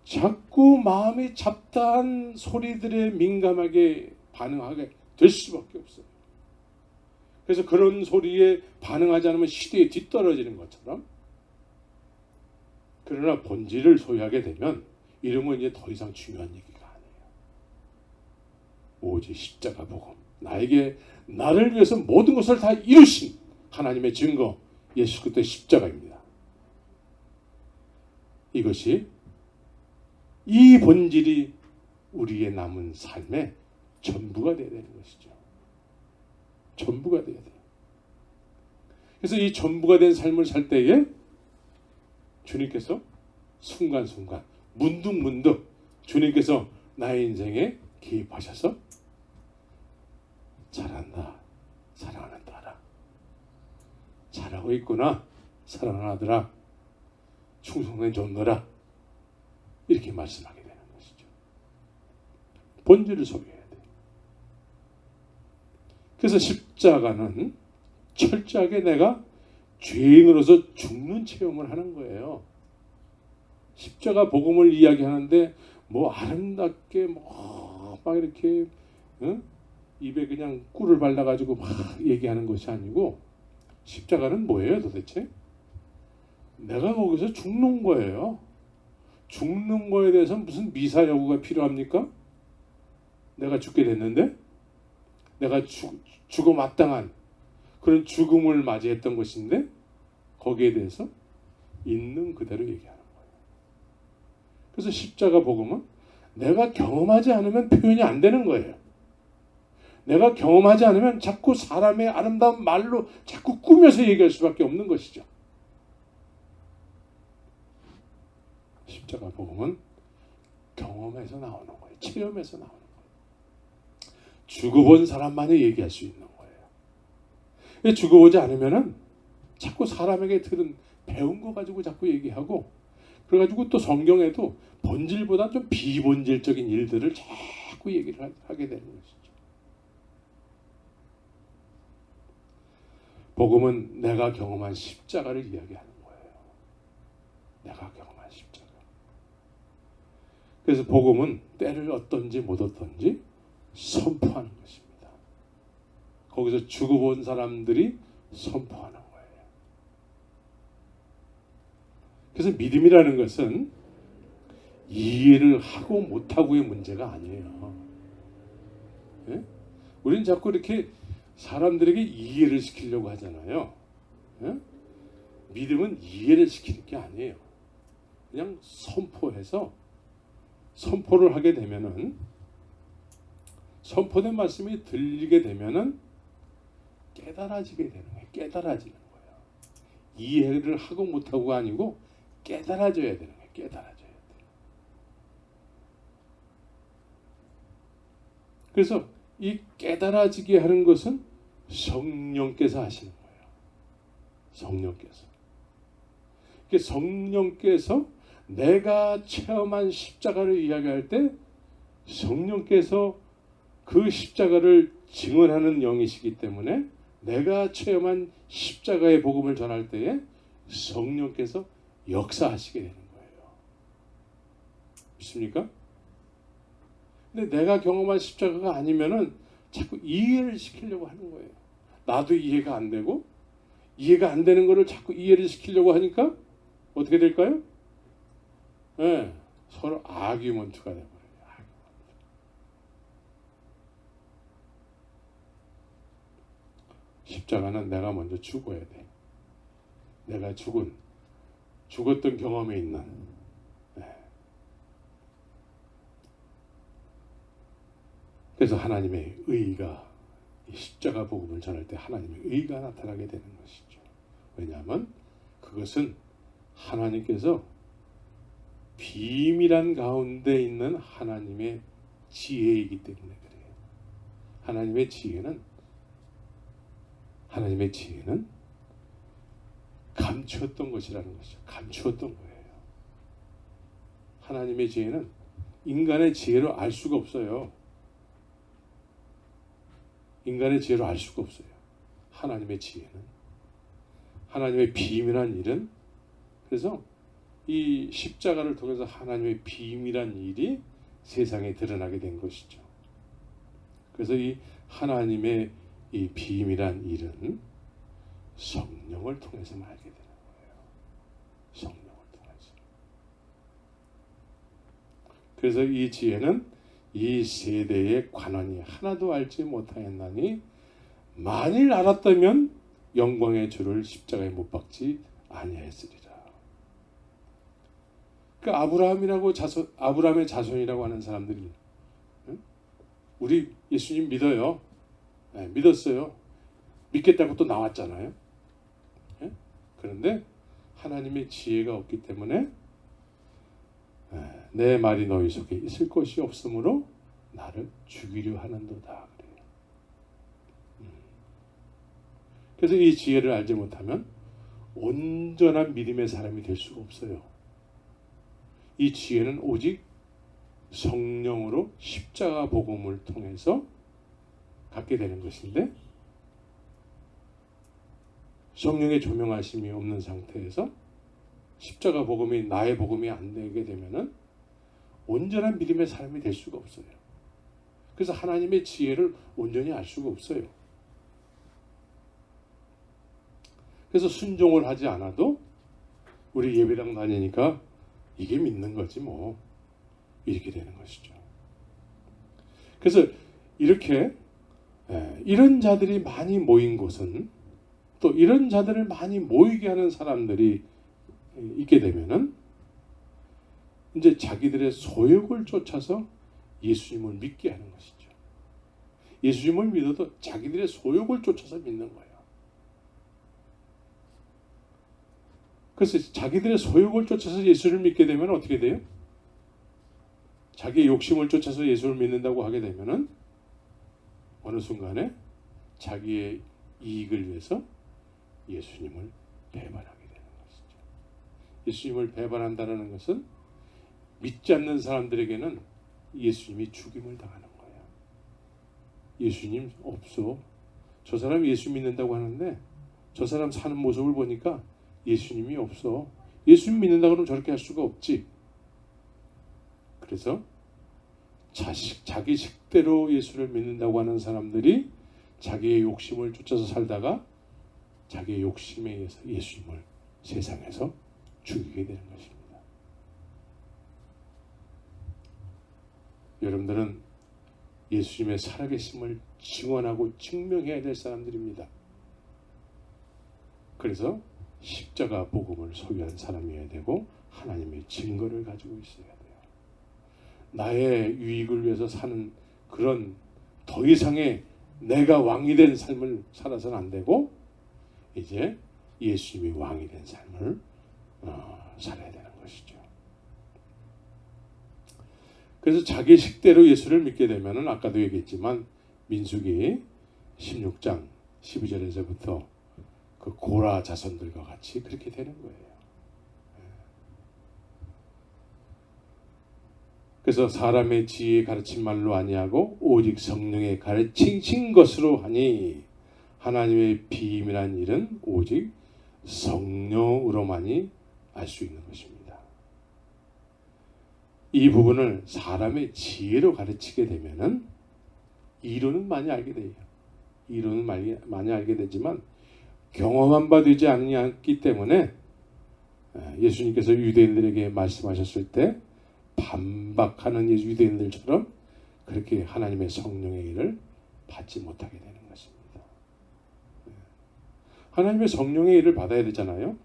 자꾸 마음이 잡다한 소리들에 민감하게 반응하게 될 수밖에 없어요. 그래서 그런 소리에 반응하지 않으면 시대에 뒤떨어지는 것처럼, 그러나 본질을 소유하게 되면 이런 건 이제 더 이상 중요한 얘기가 아니에요. 오직 십자가 복음, 나를 위해서 모든 것을 다 이루신 하나님의 증거, 예수 그리스도의 십자가입니다. 이 본질이 우리의 남은 삶의 전부가 되어야 되는 것이죠. 전부가 되어야 돼요. 그래서 이 전부가 된 삶을 살 때에 주님께서 순간순간, 문득문득 주님께서 나의 인생에 개입하셔서 잘한다, 사랑하는 딸아, 잘하고 있구나, 사랑하는 아들아, 충성된 존너라, 이렇게 말씀하게 되는 것이죠. 본질을 소유해야 돼요. 그래서 십자가는 철저하게 내가 죄인으로서 죽는 체험을 하는 거예요. 십자가 복음을 이야기하는데 뭐 아름답게 막 이렇게 입에 그냥 꿀을 발라가지고 막 얘기하는 것이 아니고, 십자가는 뭐예요 도대체? 내가 거기서 죽는 거예요. 죽는 거에 대해서 무슨 미사 여구가 필요합니까? 내가 죽게 됐는데, 내가 죽어 마땅한 그런 죽음을 맞이했던 것인데, 거기에 대해서 있는 그대로 얘기하는 거예요. 그래서 십자가 복음은 내가 경험하지 않으면 표현이 안 되는 거예요. 내가 경험하지 않으면 자꾸 사람의 아름다운 말로 자꾸 꾸며서 얘기할 수밖에 없는 것이죠. 십자가 복음은 경험에서 나오는 거예요. 체험에서 나오는 거예요. 죽어본 사람만이 얘기할 수 있는 거예요. 죽어보지 않으면은 자꾸 사람에게 들은 배운 거 가지고 자꾸 얘기하고, 그래가지고 또 성경에도 본질보다 좀 비본질적인 일들을 자꾸 얘기를 하게 되는 것이죠. 복음은 내가 경험한 십자가를 이야기하는 거예요. 내가 경험한 십자가. 그래서 복음은 때를 얻든지 못 얻든지 선포하는 것입니다. 거기서 죽어본 사람들이 선포하는 거예요. 그래서 믿음이라는 것은 이해를 하고 못하고의 문제가 아니에요. 예? 우리는 자꾸 이렇게 사람들에게 이해를 시키려고 하잖아요. 예? 믿음은 이해를 시키는 게 아니에요. 그냥 선포해서, 선포를 하게 되면은, 선포된 말씀이 들리게 되면은 깨달아지게 되는 거예요. 깨달아지는 거예요. 이해를 하고 못하고가 아니고 깨달아져야 되는 거예요. 깨달아져야 돼요. 그래서 이 깨달아지게 하는 것은 성령께서 하시는 거예요. 성령께서. 성령께서 내가 체험한 십자가를 이야기할 때 성령께서 그 십자가를 증언하는 영이시기 때문에 내가 체험한 십자가의 복음을 전할 때에 성령께서 역사하시게 되는 거예요. 믿습니까? 근데 내가 경험한 십자가가 아니면은 자꾸 이해를 시키려고 하는 거예요. 나도 이해가 안 되고, 이해가 안 되는 거를 자꾸 이해를 시키려고 하니까 어떻게 될까요? 네, 서로 아규먼트가 돼버려요. 십자가는 내가 먼저 죽어야 돼. 내가 죽었던 경험에 있는. 네. 그래서 하나님의 의가, 이 십자가 복음을 전할 때 하나님의 의가 나타나게 되는 것이죠. 왜냐하면 그것은 하나님께서 비밀한 가운데 있는 하나님의 지혜이기 때문에 그래요. 하나님의 지혜는 감추었던 것이라는 것이죠. 감추었던 거예요. 하나님의 지혜는 인간의 지혜로 알 수가 없어요. 인간의 지혜로 알 수가 없어요. 하나님의 지혜는, 하나님의 비밀한 일은, 그래서 이 십자가를 통해서 하나님의 비밀한 일이 세상에 드러나게 된 것이죠. 그래서 이 하나님의 이 비밀한 일은 성령을 통해서만 알게 되는 거예요. 성령을 통해서. 그래서 이 지혜는 이 세대의 관원이 하나도 알지 못하였나니 만일 알았다면 영광의 주를 십자가에 못 박지 아니하였으리라. 그 아브라함의 자손이라고 하는 사람들이, 우리 예수님 믿어요. 네, 믿었어요. 믿겠다고 또 나왔잖아요. 네? 그런데 하나님의 지혜가 없기 때문에 내 말이 너희 속에 있을 것이 없으므로 나를 죽이려 하는도다. 그래요. 그래서 이 지혜를 알지 못하면 온전한 믿음의 사람이 될 수가 없어요. 이 지혜는 오직 성령으로 십자가 복음을 통해서 갖게 되는 것인데, 성령의 조명하심이 없는 상태에서 십자가 복음이 나의 복음이 안 되게 되면은 온전한 믿음의 사람이 될 수가 없어요. 그래서 하나님의 지혜를 온전히 알 수가 없어요. 그래서 순종을 하지 않아도 우리 예배당 다니니까 이게 믿는 거지 뭐, 이렇게 되는 것이죠. 그래서 이렇게 이런 자들이 많이 모인 곳은, 또 이런 자들을 많이 모이게 하는 사람들이 있게 되면은 이제 자기들의 소욕을 쫓아서 예수님을 믿게 하는 것이죠. 예수님을 믿어도 자기들의 소욕을 쫓아서 믿는 거예요. 그래서 자기들의 소욕을 쫓아서 예수를 믿게 되면 어떻게 돼요? 자기의 욕심을 쫓아서 예수를 믿는다고 하게 되면은 어느 순간에 자기의 이익을 위해서 예수님을 배반하게 되는 것이죠. 예수님을 배반한다는 것은 믿지 않는 사람들에게는 예수님이 죽임을 당하는 거예요. 예수님 없어. 저 사람 예수 믿는다고 하는데 저 사람 사는 모습을 보니까 예수님이 없어. 예수님 믿는다고 하면 저렇게 할 수가 없지. 그래서 자기 식대로 예수를 믿는다고 하는 사람들이 자기의 욕심을 쫓아서 살다가 자기의 욕심에 의해서 예수님을 세상에서 죽이게 되는 것입니다. 여러분들은 예수님의 살아계심을 증언하고 증명해야 될 사람들입니다. 그래서 십자가 복음을 소유한 사람이어야 되고 하나님의 증거를 가지고 있어야 돼요. 나의 유익을 위해서 사는 그런 더 이상의 내가 왕이 된 삶을 살아서는 안 되고 이제 예수님이 왕이 된 삶을 살아야 되는 것이죠. 그래서 자기 식대로 예수를 믿게 되면은 아까도 얘기했지만 민수기 16장 12절에서부터 그 고라 자손들과 같이 그렇게 되는 거예요. 그래서 사람의 지혜에 가르친 말로 아니하고 오직 성령의 가르치신 것으로 하니 하나님의 비밀한 일은 오직 성령으로만이 알 수 있는 것입니다. 이 부분을 사람의 지혜로 가르치게 되면은 이론은 많이 알게 돼요. 이론은 많이 알게 되지만 경험한 바 되지 않기 때문에 예수님께서 유대인들에게 말씀하셨을 때 반박하는 유대인들처럼 그렇게 하나님의 성령의 일을 받지 못하게 되는 것입니다. 하나님의 성령의 일을 받아야 되잖아요.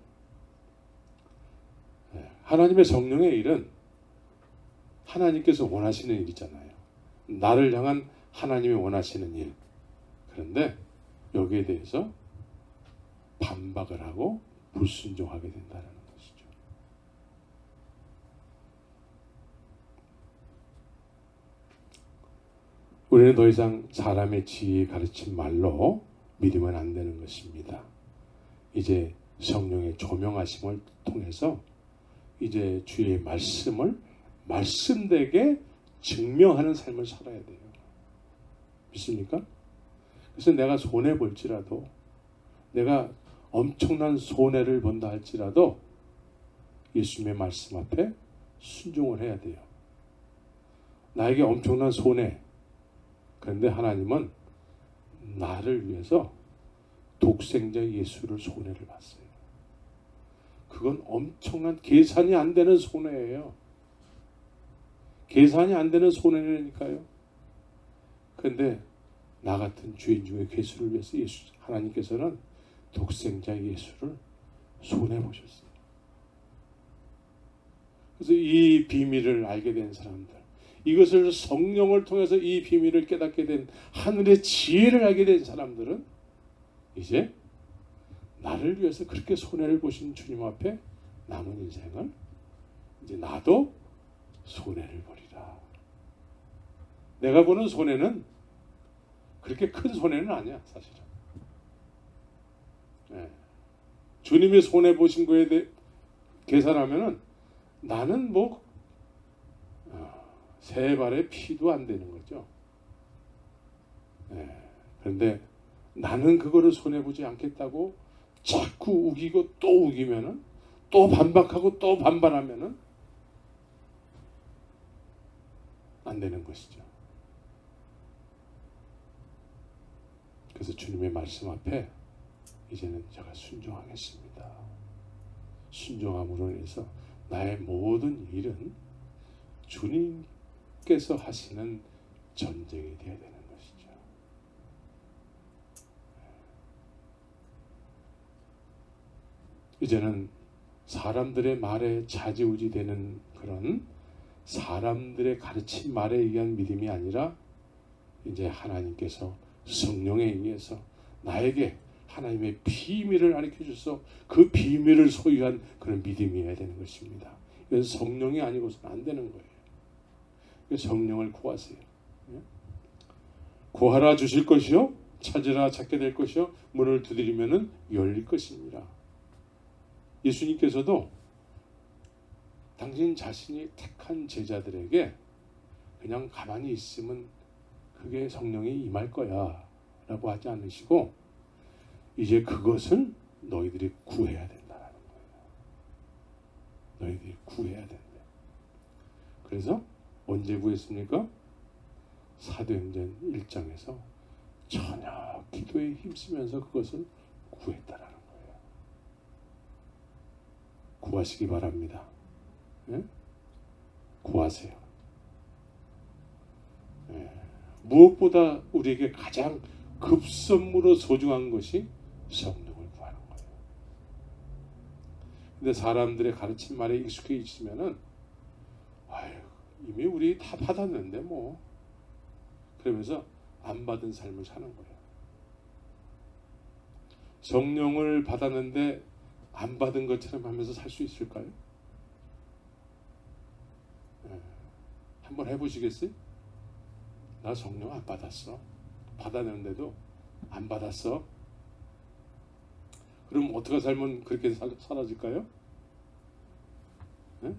하나님의 성령의 일은 하나님께서 원하시는 일이잖아요. 나를 향한 하나님이 원하시는 일. 그런데 여기에 대해서 반박을 하고 불순종하게 된다는 것이죠. 우리는 더 이상 사람의 지혜에 가르친 말로 믿으면 안 되는 것입니다. 이제 성령의 조명하심을 통해서 이제 주의 말씀을 말씀되게 증명하는 삶을 살아야 돼요. 믿습니까? 그래서 내가 손해 볼지라도, 내가 엄청난 손해를 본다 할지라도 예수님의 말씀 앞에 순종을 해야 돼요. 나에게 엄청난 손해. 그런데 하나님은 나를 위해서 독생자 예수를 손해를 봤어요. 그건 엄청난 계산이 안 되는 손해예요. 계산이 안 되는 손해라니까요. 그런데 나 같은 죄인 중에 괴수를 위해서 하나님께서는 독생자 예수를 손해 보셨어요. 그래서 이 비밀을 알게 된 사람들, 이것을 성령을 통해서 이 비밀을 깨닫게 된 하늘의 지혜를 알게 된 사람들은 이제 나를 위해서 그렇게 손해를 보신 주님 앞에 남은 인생을 이제 나도 손해를 보리라. 내가 보는 손해는 그렇게 큰 손해는 아니야, 사실은. 네. 주님이 손해 보신 거에 대해 계산하면은 나는 뭐 세 발의 피도 안 되는 거죠. 네. 그런데 나는 그거를 손해 보지 않겠다고 자꾸 우기고 또 우기면은, 또 반박하고 또 반발하면은 안 되는 것이죠. 그래서 주님의 말씀 앞에 이제는 제가 순종하겠습니다. 순종함으로 인해서 나의 모든 일은 주님께서 하시는 전쟁이 되어야 되는 것이죠. 이제는 사람들의 말에 좌지우지되는 그런 사람들의 가르친 말에 의한 믿음이 아니라 이제 하나님께서 성령에 의해서 나에게 하나님의 비밀을 가르쳐 주셔서 그 비밀을 소유한 그런 믿음이어야 되는 것입니다. 이건 성령이 아니고서는 안 되는 거예요. 성령을 구하세요. 구하라 주실 것이요, 찾으라 찾게 될 것이요, 문을 두드리면은 열릴 것입니다. 예수님께서도 당신 자신이 택한 제자들에게 그냥 가만히 있으면 그게 성령이 임할 거야 라고 하지 않으시고, 이제 그것을 너희들이 구해야 된다는 거예요. 너희들이 구해야 된대. 그래서 언제 구했습니까? 사도행전 1장에서 전혀 기도에 힘쓰면서 그것을 구했다라는 거예요. 구하시기 바랍니다. 네? 구하세요. 네. 무엇보다 우리에게 가장 급선무로 소중한 것이 성령을 구하는 거예요. 근데 사람들의 가르친 말에 익숙해 있으면은 아유, 이미 우리 다 받았는데 뭐, 그러면서 안 받은 삶을 사는 거예요. 성령을 받았는데 안 받은 것처럼 하면서 살 수 있을까요? 네. 한번 해보시겠어요? 나 성령 안 받았어. 받았는데도 안 받았어. 그럼 어떻게 살면 그렇게 사라질까요? 네?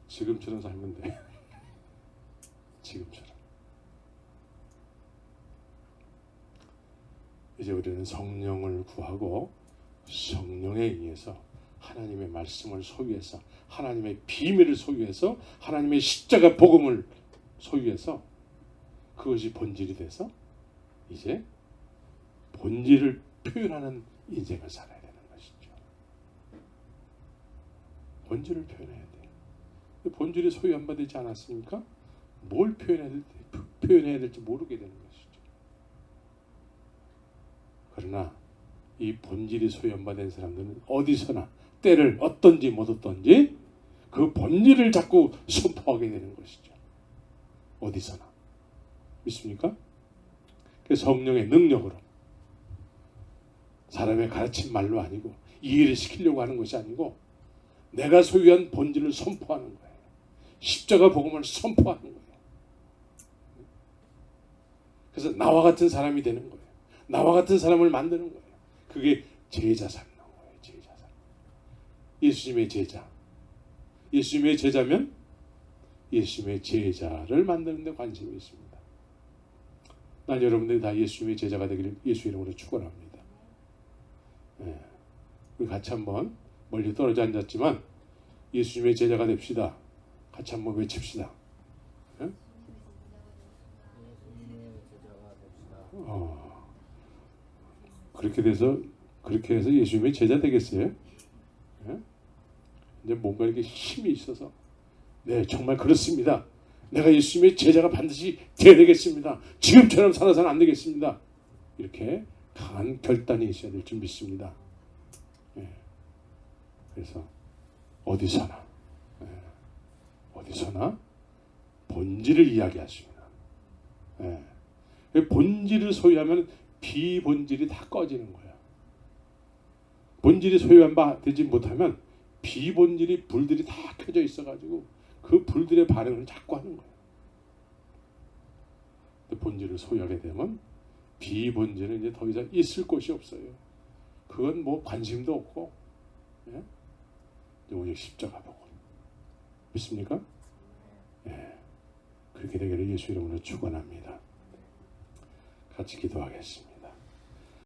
지금처럼 살면 돼. 지금처럼. 이제 우리는 성령을 구하고 성령에 의해서 하나님의 말씀을 소유해서, 하나님의 비밀을 소유해서, 하나님의 십자가 복음을 소유해서 그것이 본질이 돼서 이제 본질을 표현하는 인생을 살아야 되는 것이죠. 본질을 표현해야 돼요. 본질이 소유 안 받지 않았습니까? 뭘 표현해야 될지 모르게 되는 것이죠. 그러나 이 본질이 소유 안 받은 사람들은 어디서나 때를 얻든지 못 얻든지 그 본질을 자꾸 선포하게 되는 것이죠. 어디서나. 믿습니까? 그래서 성령의 능력으로, 사람의 가르친 말로 아니고, 이해를 시키려고 하는 것이 아니고 내가 소유한 본질을 선포하는 거예요. 십자가 복음을 선포하는 거예요. 그래서 나와 같은 사람이 되는 거예요. 나와 같은 사람을 만드는 거예요. 그게 제자 삼는 거예요. 제자 삼. 예수님의 제자. 예수님의 제자면 예수님의 제자를 만드는 데 관심이 있습니다. 난 여러분들이 다 예수님의 제자가 되기를 예수 이름으로 축원합니다. 예. 우리 같이 한번 멀리 떨어져 앉았지만 예수님의 제자가 됩시다. 같이 한번 외칩시다. 예? 예수님의 제자가 됩시다. 그렇게 해서 예수님의 제자 되겠어요? 예? 이제 뭔가 이렇게 힘이 있어서 네 정말 그렇습니다. 내가 예수님의 제자가 반드시 되어야 되겠습니다. 지금처럼 살아서는 안 되겠습니다. 이렇게 강한 결단이 있어야 될 줄 믿습니다. 예. 그래서 어디서나 본질을 이야기하십니다. 예. 본질을 소유하면 비본질이 다 꺼지는 거예요. 본질이 소유한 바 되지 못하면 비본질이 불들이 다 켜져 있어가지고 그 불들의 반응을 자꾸 하는 거예요. 본질을 소유하게 되면 비본질은 이제 더 이상 있을 곳이 없어요. 그건 뭐 관심도 없고, 예? 오직 십자가 보고 믿습니까? 예. 그렇게 되기를 예수 이름으로 축원합니다. 같이 기도하겠습니다.